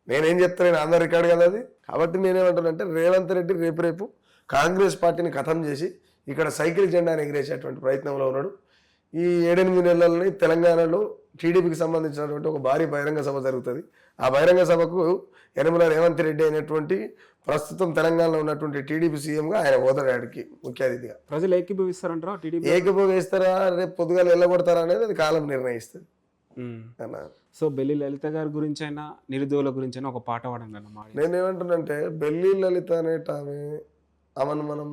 నేనేం చెప్తాను, అందరు రికార్డు కదా అది. కాబట్టి నేనేమంటానంటే రేవంత్ రెడ్డి రేపు కాంగ్రెస్ పార్టీని ఖతం చేసి ఇక్కడ సైకిల్ జెండాని ఎగిరేసేటువంటి ప్రయత్నంలో ఉన్నాడు. ఈ 7-8 నెలలని తెలంగాణలో టీడీపీకి సంబంధించినటువంటి ఒక భారీ బహిరంగ సభ జరుగుతుంది. ఆ బహిరంగ సభకు యనమల రేవంత్ రెడ్డి అయినటువంటి ప్రస్తుతం తెలంగాణలో ఉన్నటువంటి టీడీపీ సీఎంగా ఆయన పోతాడు. ఆడికి ముఖ్య అతిథిగా. ప్రజలు ఏకీభవిస్తారంటారా? టీడీపీ ఏకీభవిస్తారా, రేపు పొద్దుగాలు వెళ్ళగొడతారా అనేది అది కాలం నిర్ణయిస్తుంది. సో బెల్లి లలిత గారి గురించి అయినా నిరుద్యోగుల గురించి అయినా ఒక పాట పాడండి అన్న. నేనేమంటున్నానంటే బెల్లి లలిత అనేట ఆమెను మనం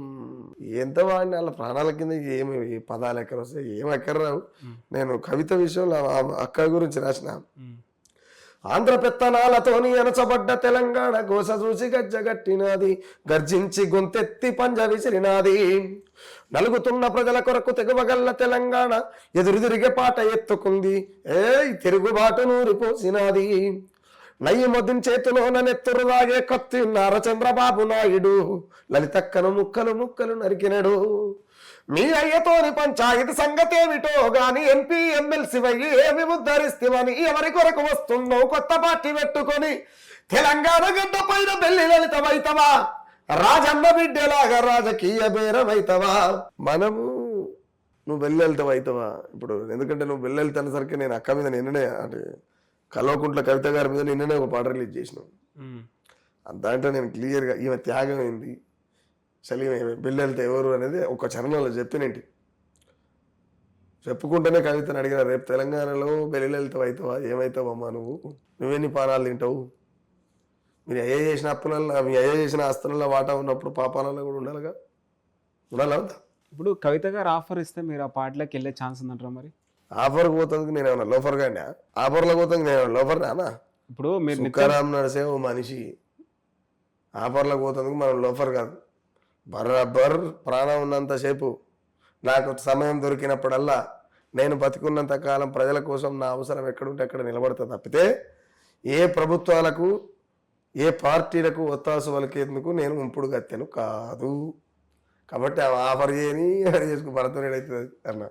ఎంత వాడిని వాళ్ళ ప్రాణాల కింద ఏమి పదాలు ఎక్కడ వస్తాయి, ఏం ఎక్కడ రావు. నేను కవిత విషయంలో అక్క గురించి రాసిన. ఆంధ్ర పెత్తనాలతోని అనచబడ్డ తెలంగాణ గోస చూసి గజ్జగట్టినది, గర్జించి గొంతెత్తి పంజ విసిరినాది. నలుగుతున్న ప్రజల కొరకు తెగువగల్ల తెలంగాణ ఎదురుదిరిగే పాట ఎత్తుకుంది, తిరుగుబాటు నూరిపోసినది. నయ్యి మొద్దిన చేతిలోన నెత్తురు రాగే కత్తి నార చంద్రబాబు నాయుడు, లలితక్కను ముక్కలు నరికినడు. మీ అయ్యతోని పంచాయతీ సంగతేమిటో గాని ఎంపీ ఎమ్మెల్సీ వయ్యి ఏమి ఉద్ధరిస్తామని ఎవరి కొరకు వస్తుందో కొత్త పార్టీ పెట్టుకొని తెలంగాణ గడ్డ పైన బెల్లి లలితమైతవా, రాజన్న బిడ్డలాగా రాజకీయ బేరమైతవా. నువ్వు బెల్లి లలితమైతవా? ఇప్పుడు ఎందుకంటే నువ్వు బెల్లి లలిత అనేసరికి నేను అక్క మీద నిన్ననే అంటే కల్వకుంట్ల కవిత గారి మీద నిన్ననే ఒక పాట రిలీజ్ చేసినావు. దాంట్లో నేను క్లియర్గా ఈమె త్యాగమైంది, అసలు బెల్లి లలిత ఎవరు అనేది ఒక చరణంలో చెప్పినేంటి. చెప్పుకుంటేనే కవితను అడిగిన, రేపు తెలంగాణలో బెల్లి లలిత అవుతావా, ఏమవుతావమ్మా నువ్వెన్ని పానాలు తింటావు? మీరు అయ్యే చేసిన అప్పులలో, మీ అయ్యే చేసిన ఆస్తులలో వాటా ఉన్నప్పుడు పాపాలలో కూడా ఉండాలిగా. ఉండాలా? ఇప్పుడు కవిత గారు ఆఫర్ ఇస్తే మీరు ఆ పాటలోకి వెళ్ళే ఛాన్స్ ఉందంటారా? మరి ఆఫర్కి పోతుంది నేను ఏమన్నా లోఫర్ గానే? ఆఫర్లో పోతుంది నేను ఏమన్నా లోఫర్ నానా? ఇప్పుడు మీరు తుకారాం నడిసే ఓ మనిషి ఆఫర్లకు పోతుంది, మనం లోఫర్ కాదు. బరాబర్ ప్రాణం ఉన్నంతసేపు, నాకు సమయం దొరికినప్పుడల్లా, నేను బతికున్నంత కాలం ప్రజల కోసం నా అవసరం ఎక్కడుంటే అక్కడ నిలబడతా తప్పితే ఏ ప్రభుత్వాలకు ఏ పార్టీలకు ఒత్తాసు వలికేందుకు నేను ఉంపుడు గత్తెను కాదు. కాబట్టి ఆఫర్ చేయని చేసుకు భరతం ఏడవుతుంది అన్న.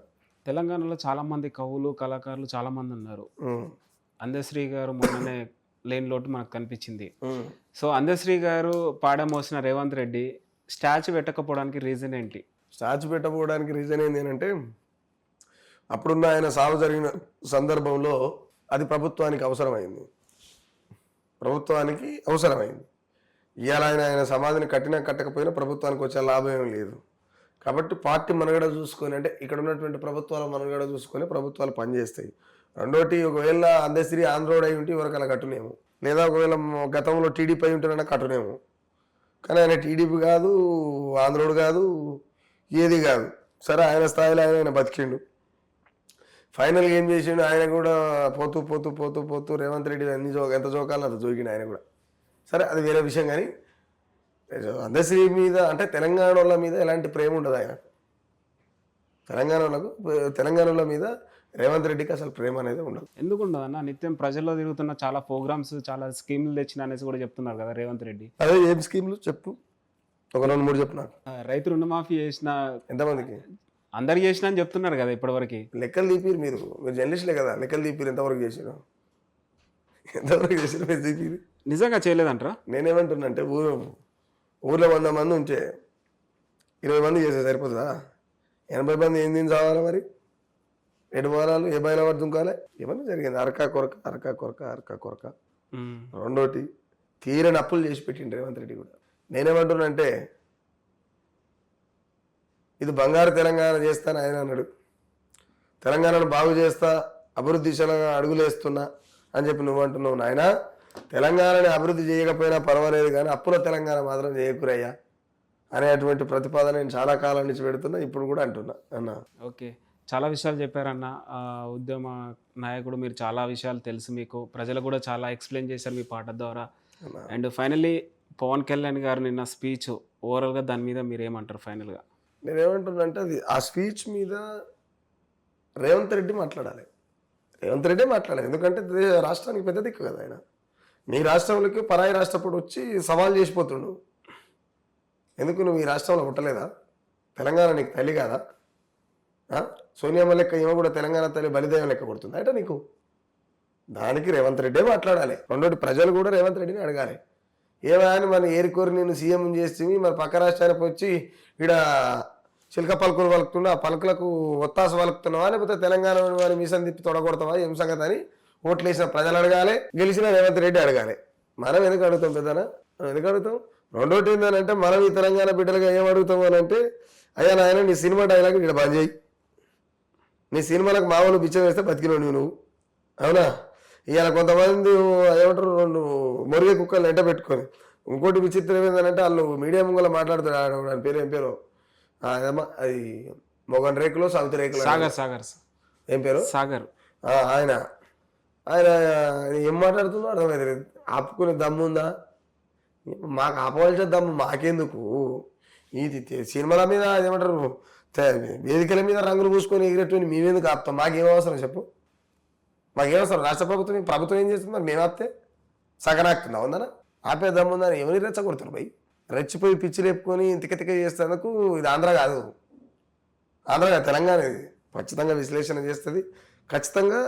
తెలంగాణలో చాలా మంది కవులు కళాకారులు చాలా మంది ఉన్నారు. అందశ్రీ గారు మొన్ననే లేని లోటు మనకు కనిపించింది. సో అందశ్రీ గారు పాడమోసిన రేవంత్ రెడ్డి స్టాచ్యూ పెట్టకపోవడానికి రీజన్ ఏంటి? స్టాచ్యూ పెట్టకపోవడానికి రీజన్ ఏంటి అంటే, అప్పుడున్న ఆయన సాగు జరిగిన సందర్భంలో అది ప్రభుత్వానికి అవసరమైంది. ఇవాళ ఆయన సమాధిని కట్టినా కట్టకపోయినా ప్రభుత్వానికి వచ్చే లాభం ఏం లేదు. కాబట్టి పార్టీ మనుగడ చూసుకొని, అంటే ఇక్కడ ఉన్నటువంటి ప్రభుత్వాల మనుగడ చూసుకొని ప్రభుత్వాలు పనిచేస్తాయి. రెండోటి, ఒకవేళ అందశ్రీ ఆంధ్రోడ్ అయి ఉంటే ఎవరికి అలా కట్టునేమో. లేదా ఒకవేళ గతంలో టీడీపీ అయి ఉంటేనన్నా కట్టునేమో. కానీ ఆయన టీడీపీ కాదు, ఆంధ్రోడు కాదు, ఏది కాదు. సరే ఆయన స్థాయిలో ఆయన బతికిండు. ఫైనల్గా ఏం చేసిండు, ఆయన కూడా పోతూ పోతూ పోతూ పోతూ రేవంత్ రెడ్డి ఎంత జోకాలో అంత జోకిండు ఆయన కూడా. సరే అది వేరే విషయం. కానీ అందశ్రీ మీద అంటే తెలంగాణ వాళ్ళ మీద ఎలాంటి ప్రేమ ఉండదు ఆయన. తెలంగాణ మీద రేవంత్ రెడ్డికి అసలు ప్రేమ అనేది ఉండదు. ఎందుకు ఉండదు అన్న? నిత్యం ప్రజల్లో తిరుగుతున్న చాలా ప్రోగ్రామ్స్, చాలా స్కీములు తెచ్చిన అనేసి కూడా చెప్తున్నారు కదా రేవంత్ రెడ్డి. అదే ఏం స్కీమ్లు చెప్పు, ఒక 2-3 చెప్పు నాకు. రైతు రుణమాఫీ చేసిన, ఎంతమందికి? అందరికి చేసిన అని చెప్తున్నారు కదా ఇప్పటివరకు. లెక్కలు తీపిరు, మీరు జర్నలిస్టులే కదా, లెక్కలు తీపిరు. ఎంతవరకు చేసినా మీరు తీపిరు. నిజంగా చేయలేదంటారా? నేనేమంటున్నా అంటే ఊర్లో 100 మంది ఉంటే 20 మంది చేస్తే సరిపోతుందా? 80 మంది ఏం తిని చావాలి మరి? 7 వారాలు ఏ బయలు పడి దుంకాలి? ఏమన్నా జరిగింది? అరకా కొరక. రెండోటి తీరని అప్పులు చేసి పెట్టిండు రేవంత్ రెడ్డి కూడా. నేనేమంటున్నా అంటే ఇది బంగారు తెలంగాణ చేస్తాను ఆయన అన్నాడు. తెలంగాణను బాగు చేస్తా, అభివృద్ధి దిశగా అడుగులేస్తున్నా అని చెప్పి నువ్వు అంటున్నావు. నాయన తెలంగాణని అభివృద్ధి చేయకపోయినా పర్వాలేదు కానీ అప్పుల తెలంగాణ మాత్రం చేయకురయ్యా అనేటువంటి ప్రతిపాదన నేను చాలా కాలం నుంచి పెడుతున్నా, ఇప్పుడు కూడా అంటున్నా అన్న. ఓకే, చాలా విషయాలు చెప్పారన్న. ఉద్యమ నాయకుడు మీరు, చాలా విషయాలు తెలుసు మీకు. ప్రజలు కూడా చాలా ఎక్స్ప్లెయిన్ చేశారు మీ పాట ద్వారా. అండ్ ఫైనల్లీ పవన్ కళ్యాణ్ గారు నిన్న స్పీచ్, ఓవరాల్గా దాని మీద మీరు ఏమంటారు ఫైనల్గా? నేనేమంటున్నా అంటే అది ఆ స్పీచ్ మీద రేవంత్ రెడ్డి మాట్లాడాలి. ఎందుకంటే రాష్ట్రానికి పెద్ద దిక్కు కదా ఆయన. మీ రాష్ట్రంలోకి పరాయి రాష్ట్రప్పుడు వచ్చి సవాల్ చేసిపోతుండు. ఎందుకు నువ్వు ఈ రాష్ట్రంలో పుట్టలేదా? తెలంగాణ నీకు తల్లి కాదా? సోనియమ్మ లెక్క ఏమో కూడా తెలంగాణ తల్లి బలిదయం లెక్క కొడుతుంది అంటే నీకు. దానికి రేవంత్ రెడ్డే మాట్లాడాలి. రెండోటి ప్రజలు కూడా రేవంత్ రెడ్డిని అడగాలి. ఏమైనా మన ఏరికోరి నేను సీఎం చేస్తే మరి పక్క రాష్ట్రానికి వచ్చి ఇక్కడ చిలక పలుకులు పలుకుతున్నా, ఆ పలుకులకు ఒత్తాస పలుకుతున్నావా, లేకపోతే తెలంగాణ వారి మీసం తిప్పి తొడగొడతావా, ఏం సంగతి అని ఓట్లు వేసిన ప్రజలు అడగాలి, గెలిచిన రేవంత్ రెడ్డి అడగాలి. మనం ఎందుకు అడుగుతాం పెద్దనా? ఎందుకు అడుగుతాం? రెండోటి ఏంటంటే మనం ఈ తెలంగాణ బిడ్డలుగా ఏం అడుగుతాం అని అంటే, అయ్యా నాయన నీ సినిమా డైలాగ్ ఇక్కడ బంద్ చేయి, నీ సినిమాలకు మామూలు బిచ్చం వేస్తే బతికినావు నువ్వు, అవునా? ఇవాళ కొంతమంది ఏమంటారు, 2 మొరిగే కుక్కలు ఎంట పెట్టుకొని. ఇంకోటి విచిత్రం ఏంటంటే వాళ్ళు మీడియా ముంగల మాట్లాడుతాడు. ఆయన పేరు ఏం పేరు? అదేమ్మా, అది మొగన్ రేకులో సౌత్ రేకులో సాగర్ ఏం పేరు? సాగర్. ఆయన ఏం మాట్లాడుతుందో అర్థమైతే. ఆపుకునే దమ్ము ఉందా? మాకు ఆపవలసిన దమ్ము మాకెందుకు? ఇది సినిమాల మీద ఏమంటారు, వేదికల మీద రంగులు పూసుకొని ఎగిరేటువంటి మేమెందుకు ఆపుతాం? మాకేం అవసరం చెప్పు? మాకేమవసరం? రాష్ట్ర ప్రభుత్వం ఏం చేస్తుంది? మరి మేము ఆపితే సగనాక్తుందా? ఉందనా? ఆపే దమ్ముందని ఎవరిని రెచ్చగొడతారు భయ్? రెచ్చిపోయి పిచ్చి లేపుకొని తిక్క చేసేందుకు ఇది ఆంధ్ర కాదు, తెలంగాణ. ఇది ఖచ్చితంగా విశ్లేషణ చేస్తుంది, ఖచ్చితంగా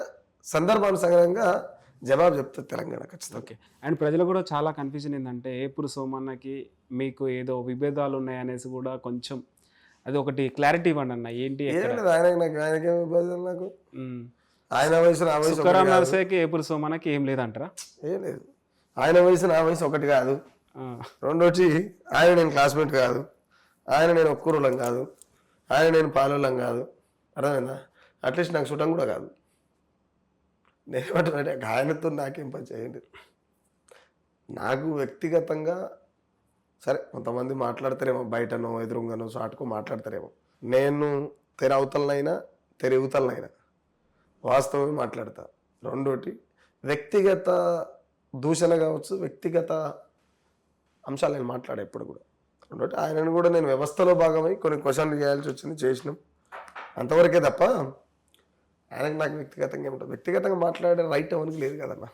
సందర్భానుసారంగా జవాబు చెప్తుంది తెలంగాణ ఖచ్చితంగా. ఓకే. అండ్ ప్రజలు కూడా చాలా కన్ఫ్యూజన్ ఏంటంటే ఏపూరు సోమన్నకి మీకు ఏదో విభేదాలు ఉన్నాయనేసి కూడా కొంచెం అది ఒకటి క్లారిటీ ఇవ్వండి అన్న. ఏంటి? ఆయనకేం విభేదాలు? నాకు ఆయన వయసు నా వయసు నర్సకి ఏపూరు సోమన్నకి ఏం లేదంటారా? ఏం లేదు. ఆయన వయసు నా వయసు ఒకటి కాదు. రెండోటి ఆయన నేను క్లాస్మేట్ కాదు, ఆయన నేను ఒక్కూరులం కాదు, ఆయన నేను పాలోళ్ళం కాదు, అర్థమైందా? అట్లీస్ట్ నాకు చుట్టం కూడా కాదు. నేనేమంటానంటే ఆయనతో నాకేం పని చేయండి. నాకు వ్యక్తిగతంగా సరే కొంతమంది మాట్లాడతారేమో, బయటనో ఎదురుగానో చాటుకో మాట్లాడతారేమో. నేను తెర అవతలనైనా తెర యువతలనైనా వాస్తవమే మాట్లాడతా. రెండోటి వ్యక్తిగత దూషణ కావచ్చు, వ్యక్తిగత అంశాలు నేను మాట్లాడే ఎప్పుడు కూడా. రెండోటి ఆయనను కూడా నేను వ్యవస్థలో భాగమై కొన్ని క్వశ్చన్లు చేయాల్సి వచ్చింది, చేసినాం, అంతవరకే తప్ప ఆయనకు నాకు వ్యక్తిగతంగా ఏముంటుంది? వ్యక్తిగతంగా మాట్లాడే రైట్ ఎవరికి లేదు కదన్నా,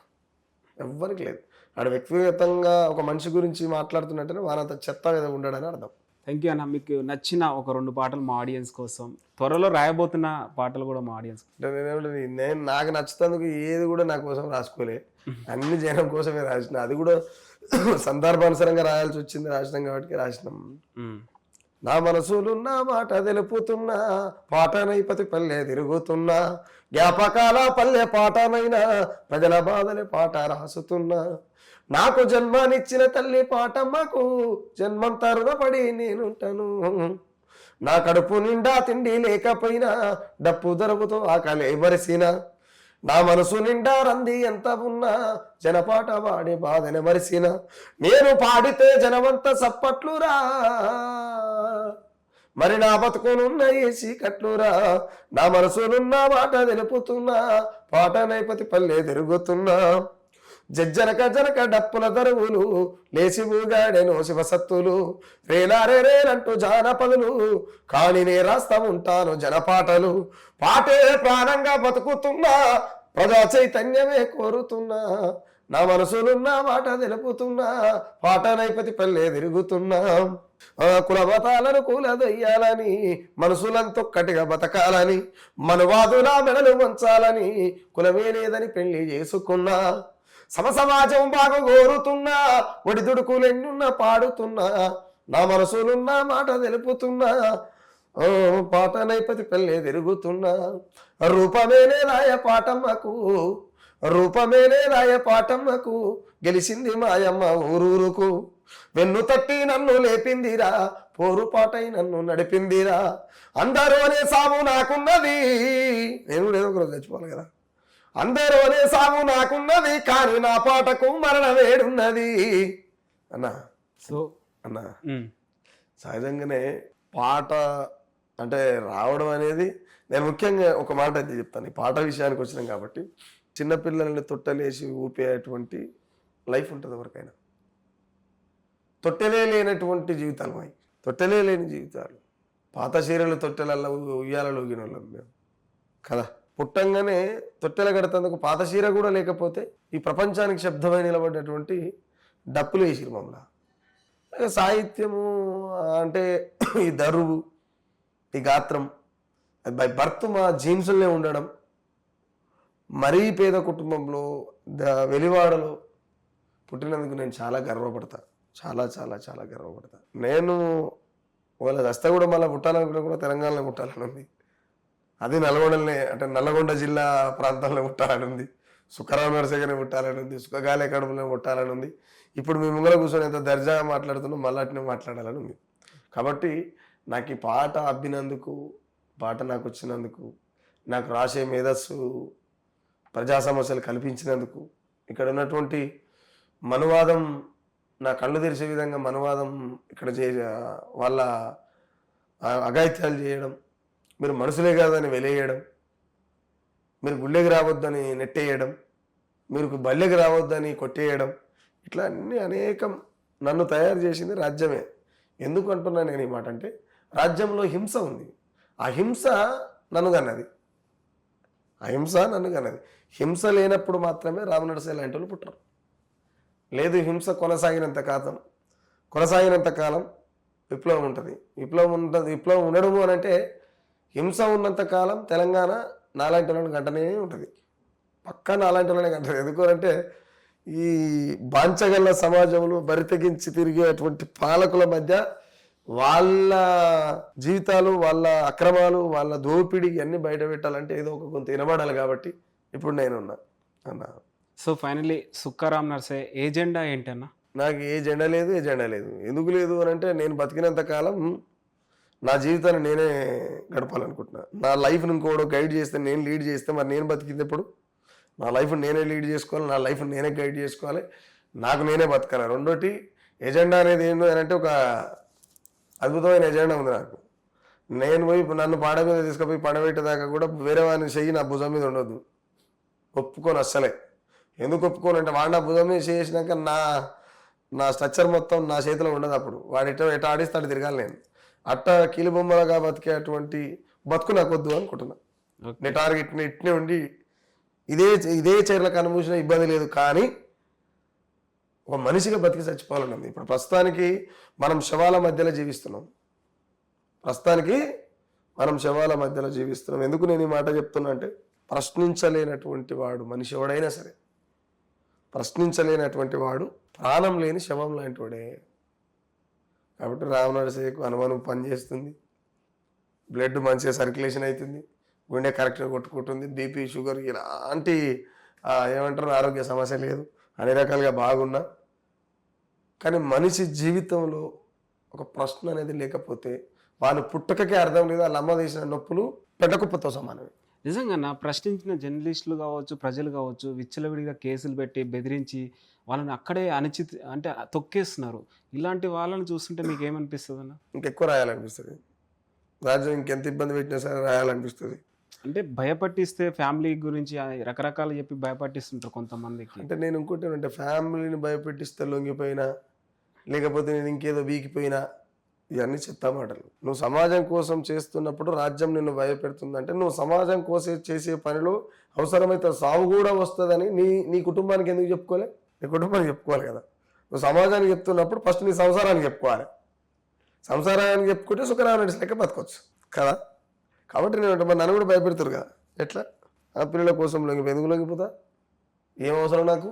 ఎవ్వరికి లేదు. ఆడ వ్యక్తిగతంగా ఒక మనిషి గురించి మాట్లాడుతున్నట్టనే వారంత చెత్త ఏదో ఉండడని అర్థం. థ్యాంక్ యూ అన్న. మీకు నచ్చిన ఒక 2 పాటలు మా ఆడియన్స్ కోసం, త్వరలో రాయబోతున్న పాటలు కూడా మా ఆడియన్స్. నేను నాకు నచ్చుతందుకు ఏది కూడా నా కోసం రాసుకోలే, అన్ని జనం కోసమే రాసిన. అది కూడా సందర్భానుసారంగా రాయాల్సి వచ్చింది, రాసినాం కాబట్టి రాసినాం. నా మనసులు నా మాట తెలుపుతున్నా, పాటనైపతి పల్లె తిరుగుతున్నా, జ్ఞాపకాల పల్లె పాటనైనా, ప్రజల బాధలే పాట రాసుతున్నా. నాకు జన్మనిచ్చిన తల్లి పాటమ్మకు జన్మంతా రుణపడి నేనుంటాను. నా కడుపు నిండా తిండి లేకపోయినా, డప్పు దరుపుతో ఆకలి మరిసినా, నా మనసు నిండా రంది ఎంత ఉన్నా జనపాట వాడి బాధని మరిసిన నేను పాడితే జనమంతా సప్పట్లురా మరి నా బతుకునున్న ఏసి కట్లురా నా మనసునున్న మాట తెలుపుతున్నా పాట నైపతి పల్లె తిరుగుతున్నా జనక డప్పుల దరువులు లేచి ఊగాడెను శివసత్తులు రేలారే రేలంటూ జానపదులు కానీ నే రాస్తా ఉంటాను జనపాటలు పాటే ప్రాణంగా బతుకుతున్నా ప్రజా చైతన్యమే కోరుతున్నా నా మనసులున్న మాట తెలుపుతున్నా పాట నైపతి పల్లె తిరుగుతున్నా కుల మతాలను కూలదొయ్యాలని మనసులంతొక్కటిగా బతకాలని మనువాదుల మెడలు వంచాలని కులమే లేదని పెళ్లి చేసుకున్నా సమాజం బాగా కోరుతున్నా ఒడిదుడుకులెన్నున్న పాడుతున్నా నా మనసులున్న మాట తెలుపుతున్నా పాట నైపతి పల్లె తిరుగుతున్నా రూపమేనే రాయ పాటమ్మకు రూపమేనే రాయ పాటమ్మకు గెలిచింది మాయమ్మ ఊరూరుకు వెన్ను తట్టి నన్ను లేపిందిరా పోరు పాటై నన్ను నడిపిందిరా అందరూనే సాము నాకున్నది నేను ఏదో ఒకరోజు చచ్చిపోవాలి కదా అందరూనే సాము నాకున్నది కానీ నా పాటకు మరణ వేడున్నది అన్నా సో అన్నా సహజంగానే పాట అంటే రావడం అనేది నేను ముఖ్యంగా ఒక మాట అయితే చెప్తాను ఈ పాట విషయానికి వచ్చినాం కాబట్టి చిన్నపిల్లల్ని తొట్టలేసి ఊపేటువంటి లైఫ్ ఉంటుంది ఎవరికైనా తొట్టెలే లేనటువంటి జీవితాలు మాయి తొట్టెలే లేని జీవితాలు పాత చీరలు తొట్టెలలో ఉయ్యాలలో ఊగిన వాళ్ళం మేము కదా పుట్టంగానే తొట్టెల కడతందుకు పాత చీర కూడా లేకపోతే ఈ ప్రపంచానికి శబ్దమై నిలబడ్డటువంటి డప్పులు వేసిరు మమ్మల్ని సాహిత్యము అంటే ఈ దరువు ఈ గాత్రం అది బై బర్త్ మా జీన్స్లోనే ఉండడం మరీ పేద కుటుంబంలో వెలివాడలో పుట్టినందుకు నేను చాలా గర్వపడతా చాలా చాలా చాలా గర్వపడతా నేను వాళ్ళ దస్తా కూడా మళ్ళీ పుట్టాలనుకున్నా కూడా తెలంగాణలో పుట్టాలని ఉంది అది నల్గొండలనే అంటే నల్లగొండ జిల్లా ప్రాంతంలో పుట్టాలని ఉంది సుఖరామ నరసగానే పుట్టాలని ఉంది సుఖగాలే కడుపులో పుట్టాలని ఉంది ఇప్పుడు మీ ముంగల కూర్చొని ఎంత దర్జాగా మాట్లాడుతున్నాం మళ్ళీ అట్నే మాట్లాడాలని ఉంది కాబట్టి నాకు ఈ పాట అబ్బినందుకు పాట నాకు వచ్చినందుకు నాకు రాసే మేధస్సు ప్రజా సమస్యలు కల్పించినందుకు ఇక్కడ ఉన్నటువంటి మనువాదం నా కళ్ళు తెరిచే విధంగా మనువాదం ఇక్కడ వాళ్ళ అఘాయిత్యాలు చేయడం మీరు మనుషులే కాదని వెలేయడం మీరు గుళ్ళెకి రావద్దని నెట్టేయడం మీరు బల్లెకి రావద్దని కొట్టేయడం ఇట్లా అన్ని అనేకం నన్ను తయారు చేసింది రాజ్యమే. ఎందుకు అంటున్నా నేను ఈ మాట అంటే రాజ్యంలో హింస ఉంది. ఆ హింస నన్ను కన్నది. హింస లేనప్పుడు మాత్రమే రామనరసయ్య లాంటి వాళ్ళు పుట్టరు. లేదు హింస కొనసాగినంత కాలం విప్లవం ఉంటుంది. విప్లవం ఉండడము అని అంటే హింస ఉన్నంత కాలం తెలంగాణ నాలాంటి వాళ్ళని గంటనే ఉంటుంది. పక్కా నాలాంటి వాళ్ళనే గంటనే. ఎందుకంటే ఈ బాంచగల్ల సమాజంలో బరితెగించి తిరిగేటువంటి పాలకుల మధ్య వాళ్ళ జీవితాలు, వాళ్ళ అక్రమాలు, వాళ్ళ దోపిడీ అన్ని బయట పెట్టాలంటే ఏదో ఒక కొంత వినబడాలి. కాబట్టి ఇప్పుడు నేనున్నా అన్న. సో ఫైనలీ సుక్కారాం నర్సయ్య ఏజెండా ఏంటన్నా? నాకు ఏ జెండా లేదు. ఎందుకు లేదు అని అంటే నేను బతికినంత కాలం నా జీవితాన్ని నేనే గడపాలనుకుంటున్నా. నా లైఫ్ని ఇంకోడు గైడ్ చేస్తే, నేను లీడ్ చేస్తే మరి నేను బతికింది ఎప్పుడు? నా లైఫ్ని నేనే లీడ్ చేసుకోవాలి, నా లైఫ్ని నేనే గైడ్ చేసుకోవాలి, నాకు నేనే బతకాలి. రెండోటి ఎజెండా అనేది ఏంటో అని అంటే ఒక అద్భుతమైన ఎజెండా ఉంది నాకు. నేను పోయి నన్ను పాడ మీద తీసుకుపోయి పడబెట్టేదాకా కూడా వేరే వాడిని చెయ్యి నా భుజం మీద ఉండొద్దు. ఒప్పుకొని అస్సలే. ఎందుకు ఒప్పుకోను అంటే వాడు నా భుజం మీద చేసినాక నా స్ట్రక్చర్ మొత్తం నా చేతిలో ఉండదు. అప్పుడు వాడు ఎట ఆడిస్తాడు తిరగాలి. నేను అట్ట కీలుబొమ్మలుగా బతికేటువంటి బతుకు నాకు వద్దు అనుకుంటున్నా. నీ టార్గెట్ ఇట్నే ఉండి ఇదే చర్యలకు అనుభూసిన ఇబ్బంది లేదు, కానీ ఒక మనిషిగా బతికి చచ్చిపోవాలన్నది. ఇప్పుడు ప్రస్తుతానికి మనం శవాల మధ్యలో జీవిస్తున్నాం. ఎందుకు నేను ఈ మాట చెప్తున్నా అంటే ప్రశ్నించలేనటువంటి వాడు మనిషి ఎవడైనా సరే, ప్రశ్నించలేనటువంటి వాడు ప్రాణం లేని శవం లాంటి వాడే. కాబట్టి రామనరసయ్యకు అనుమానం పనిచేస్తుంది, బ్లడ్ మంచిగా సర్క్యులేషన్ అవుతుంది, గుండె కరెక్ట్గా కొట్టుకుంటుంది, బీపీ షుగర్ ఇలాంటి ఏమంటారు ఆరోగ్య సమస్య లేదు, అన్ని రకాలుగా బాగున్నా. కానీ మనిషి జీవితంలో ఒక ప్రశ్న అనేది లేకపోతే వాని పుట్టకకే అర్థం లేదు. వాళ్ళ అమ్మ తీసిన నొప్పులు పెద్దకుప్పతో సమానమే. నిజంగా నా ప్రశ్నించిన జర్నలిస్టులు కావచ్చు, ప్రజలు కావచ్చు, విచ్చలవిడిగా కేసులు పెట్టి, బెదిరించి వాళ్ళని అక్కడే అంటే తొక్కేస్తున్నారు. ఇలాంటి వాళ్ళని చూస్తుంటే మీకేమనిపిస్తదన్న? ఇంకెక్కువ రాయాలనిపిస్తుంది. రాజ్యం ఇంకెంత ఇబ్బంది పెట్టినా సరే రాయాలనిపిస్తుంది. అంటే భయపట్టిస్తే ఫ్యామిలీ గురించి రకరకాలు చెప్పి భయపట్టిస్తుంటారు కొంతమందికి. అంటే నేను ఇంకోటి ఏంటంటే ఫ్యామిలీని భయపెట్టిస్తే లొంగిపోయినా, లేకపోతే నేను ఇంకేదో వీకిపోయినా, ఇవన్నీ చెత్త మాటలు. నువ్వు సమాజం కోసం చేస్తున్నప్పుడు రాజ్యం నిన్ను భయపెడుతుందంటే నువ్వు సమాజం కోసం చేసే పనిలో అవసరమైతే సావు కూడా వస్తుందని నీ కుటుంబానికి ఎందుకు చెప్పుకోలే? నీ కుటుంబానికి చెప్పుకోవాలి కదా. నువ్వు సమాజానికి చెప్తున్నప్పుడు ఫస్ట్ నీ సంసారానికి చెప్పుకోవాలి. సంసారానికి చెప్పుకుంటే సుఖరామరెడ్డి లెక్క బతకొచ్చు కదా. కాబట్టి నేను నన్ను కూడా భయపెడతారు కదా. ఎట్లా ఆ పిల్లల కోసం ఎందుకు లొంగిపోతా? ఏం అవసరం నాకు?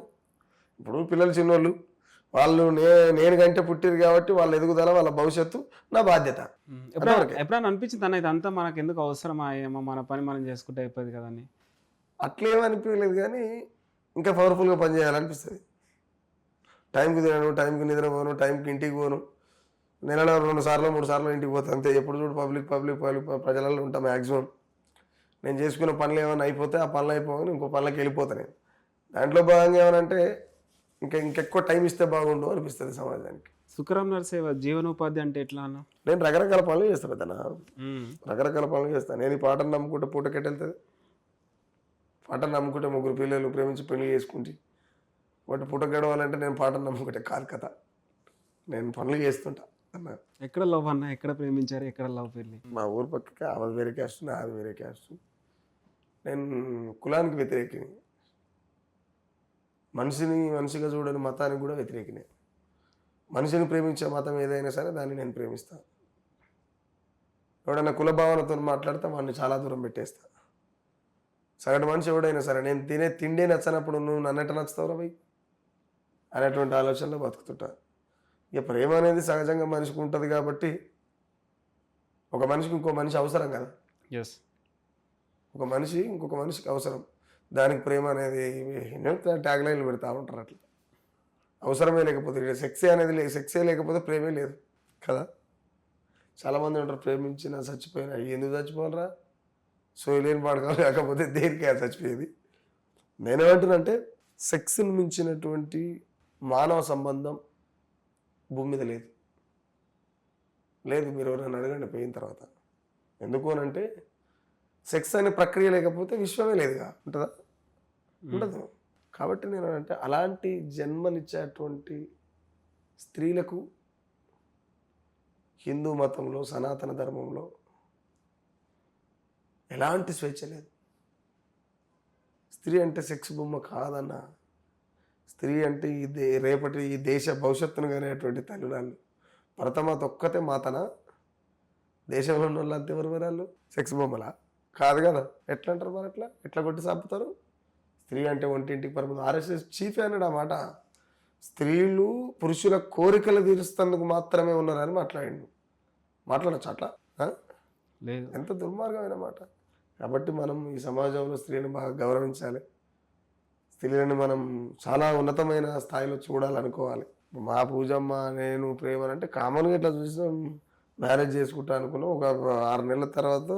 ఇప్పుడు పిల్లలు చిన్నోళ్ళు, వాళ్ళు నేను కంటే పుట్టిరు కాబట్టి వాళ్ళ ఎదుగుదల, వాళ్ళ భవిష్యత్తు నా బాధ్యత. ఎప్పుడైనా అనిపించింది అన్న ఇదంతా మనకు ఎందుకు అవసరమా, ఏమో మన పని మనం చేసుకుంటే అయిపోయింది కదా అని? అట్లేమనిపించలేదు, కానీ ఇంకా పవర్ఫుల్గా పనిచేయాలనిపిస్తుంది. టైంకి తినను, టైంకి నిద్ర పోను, టైంకి ఇంటికి పోను. నెలలో 2 సార్లు 3 సార్లు ఇంటికి పోతాను అంతే. ఎప్పుడు చూడు పబ్లిక్ ప్రజలలో ఉంటా మ్యాక్సిమం. నేను చేసుకున్న పనులు ఏమైనా అయిపోతే ఆ పనులు అయిపోగానే ఇంకో పనులకి వెళ్ళిపోతాను నేను. దాంట్లో భాగంగా ఏమనంటే ఇంకెక్కువ టైం ఇస్తే బాగుండు అనిపిస్తుంది సమాజానికి. సుఖరాం నరసేవ జీవనోపాధి అంటే ఎట్లా అన్న? నేను రకరకాల పనులు చేస్తాను పెద్దనా, రకరకాల పనులు చేస్తాను. నేను ఈ పాటను నమ్ముకుంటే పూటకెట్టెళ్తుంది. పాటను నమ్ముకుంటే 3 పిల్లలు ప్రేమించి పెళ్లి చేసుకుంటే వాటి పూట గడవాలంటే నేను పాటను నమ్ముకుంటే కాదు కథ. నేను పనులు చేస్తుంటా అన్న. ఎక్కడ లవ్ అన్న? ఎక్కడ ప్రేమించారు? ఎక్కడ లవ్ పెళ్ళి? మా ఊరు పక్కకి ఆమె వేరే క్యాస్ట్, నాది వేరే క్యాస్ట్. నేను కులానికి వ్యతిరేకిని, మనిషిగా చూడని మతానికి కూడా వ్యతిరేకినే. మనిషిని ప్రేమించే మతం ఏదైనా సరే దాన్ని నేను ప్రేమిస్తాను. ఎవడైనా కుల భావనతో మాట్లాడితే వాడిని చాలా దూరం పెట్టేస్తా. సగటు మనిషి ఎవడైనా సరే నేను తినే తిండే నచ్చనప్పుడు నువ్వు నన్నట నచ్చుతావురా భయ్ అనేటువంటి ఆలోచనలో బతుకుతుంటా. ఇక ప్రేమ అనేది సహజంగా మనిషికి ఉంటుంది కాబట్టి ఒక మనిషికి ఇంకో మనిషి అవసరం కదా. ఎస్, ఒక మనిషి ఇంకొక మనిషికి అవసరం. దానికి ప్రేమ అనేది ట్యాగ్ లైన్లు పెడతా ఉంటారు. అట్లా అవసరమే లేకపోతే సెక్సే అనేది సెక్సే లేకపోతే ప్రేమే లేదు కదా. చాలామంది ఉంటారు ప్రేమించిన చచ్చిపోయినా. ఎందుకు చచ్చిపోవాలరా? సోయలేని పాడుకోవాలి, లేకపోతే దేనికే చచ్చిపోయేది. నేనేమంటున్నానంటే సెక్స్ని మించినటువంటి మానవ సంబంధం భూమి మీద లేదు. మీరు ఎవరైనా అడగండి పోయిన తర్వాత. ఎందుకు అనంటే సెక్స్ అనే ప్రక్రియ లేకపోతే విశ్వమే లేదుగా. ఉంటుందా? ఉండదు. కాబట్టి నేను అంటే అలాంటి జన్మనిచ్చేటువంటి స్త్రీలకు హిందూ మతంలో, సనాతన ధర్మంలో ఎలాంటి స్వేచ్ఛ లేదు. స్త్రీ అంటే సెక్స్ బొమ్మ కాదన్న. స్త్రీ అంటే రేపటి ఈ దేశ భవిష్యత్తును కానేటువంటి తల్లులాళ్ళు. భరతమాత ఒక్కతే మాతన? దేశంలో ఉన్న వాళ్ళు అంతే ఎవరు సెక్స్ బొమ్మలా? కాదు కదా. ఎట్లా అంటారు మరి? ఎట్లా కొట్టి సాపుతారు? స్త్రీ అంటే ఒంటింటికి పరిమితం. RSS చీఫ్ అన్నాడు ఆ మాట. స్త్రీలు పురుషుల కోరికలు తీరుస్తందుకు మాత్రమే ఉన్నారని మాట్లాడచ్చు అట్లా? లేదు. ఎంత దుర్మార్గమైన మాట. కాబట్టి మనం ఈ సమాజంలో స్త్రీలను బాగా గౌరవించాలి. స్త్రీలను మనం చాలా ఉన్నతమైన స్థాయిలో చూడాలనుకోవాలి. మా పూజమ్మ నేను ప్రేమ అంటే కామన్గా ఇట్లా చూసాం. మ్యారేజ్ చేసుకుంటా అనుకున్నాం. ఒక 6 నెలల తర్వాత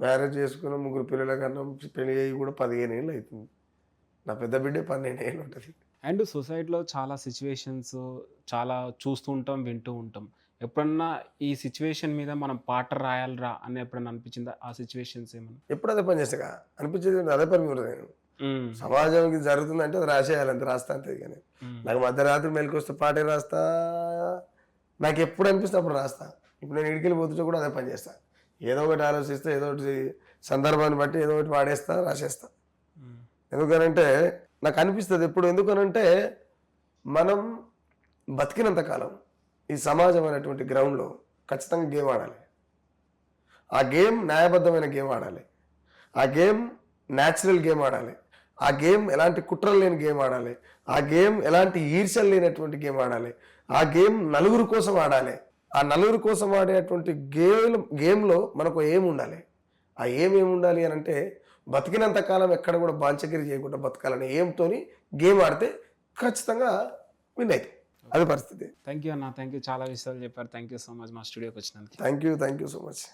మ్యారేజ్ చేసుకున్నాం. 3 పిల్లల కన్నా పెళ్లి అయ్యి కూడా 15 ఏళ్ళు అవుతుంది. నా పెద్ద బిడ్డే 12 ఏళ్ళు ఉంటుంది. అండ్ సొసైటీలో చాలా సిచ్యువేషన్స్ చాలా చూస్తూ ఉంటాం, వింటూ ఉంటాం. ఎప్పుడన్నా ఈ సిచ్యువేషన్ మీద మనం పాట రాయాలరా అని ఎప్పుడన్నా అనిపించిందా? ఆ సిచ్యువేషన్స్ ఏమన్నా? ఎప్పుడు అదే పని చేస్తా అనిపించేది. అదే పని మీద నేను సమాజంకి జరుగుతుందంటే అది రాసేయాలి, అంత రాస్తా అంతే. కానీ నాకు మధ్యరాత్రి మెలకొస్తే పాటే రాస్తా. నాకు ఎప్పుడు అనిపిస్తే అప్పుడు రాస్తా. ఇప్పుడు నేను ఇడికెళ్ళి పోతుంటే కూడా అదే పని చేస్తా. ఏదో ఒకటి ఆలోచిస్తే, ఏదో ఒకటి సందర్భాన్ని బట్టి ఏదో ఒకటి వాడేస్తా, రాసేస్తా. ఎందుకనంటే నాకు అనిపిస్తుంది ఎప్పుడు. ఎందుకనంటే మనం బతికినంత కాలం ఈ సమాజం అనేటువంటి గ్రౌండ్లో ఖచ్చితంగా గేమ్ ఆడాలి. ఆ గేమ్ న్యాయబద్ధమైన గేమ్ ఆడాలి. ఆ గేమ్ న్యాచురల్ గేమ్ ఆడాలి. ఆ గేమ్ ఎలాంటి కుట్రలు లేని గేమ్ ఆడాలి. ఆ గేమ్ ఎలాంటి ఈర్ష్యలు లేనటువంటి గేమ్ ఆడాలి. ఆ గేమ్ నలుగురు కోసం ఆడాలి. ఆ నలుగురు కోసం ఆడేటువంటి గేమ్లో మనకు ఏం ఉండాలి. ఆ ఏమి ఉండాలి అని అంటే బతికినంత కాలం ఎక్కడ కూడా బాంచగిరి చేయకుండా బతకాలని ఏంతోని గేమ్ ఆడితే ఖచ్చితంగా విన్ అవుతాం. అది పరిస్థితి. థ్యాంక్ యూ అన్న. Thank you. చాలా విషయాలు చెప్పారు. థ్యాంక్ యూ సో మచ్ మా స్టూడియోకి వచ్చినందుకు. Thank you so much.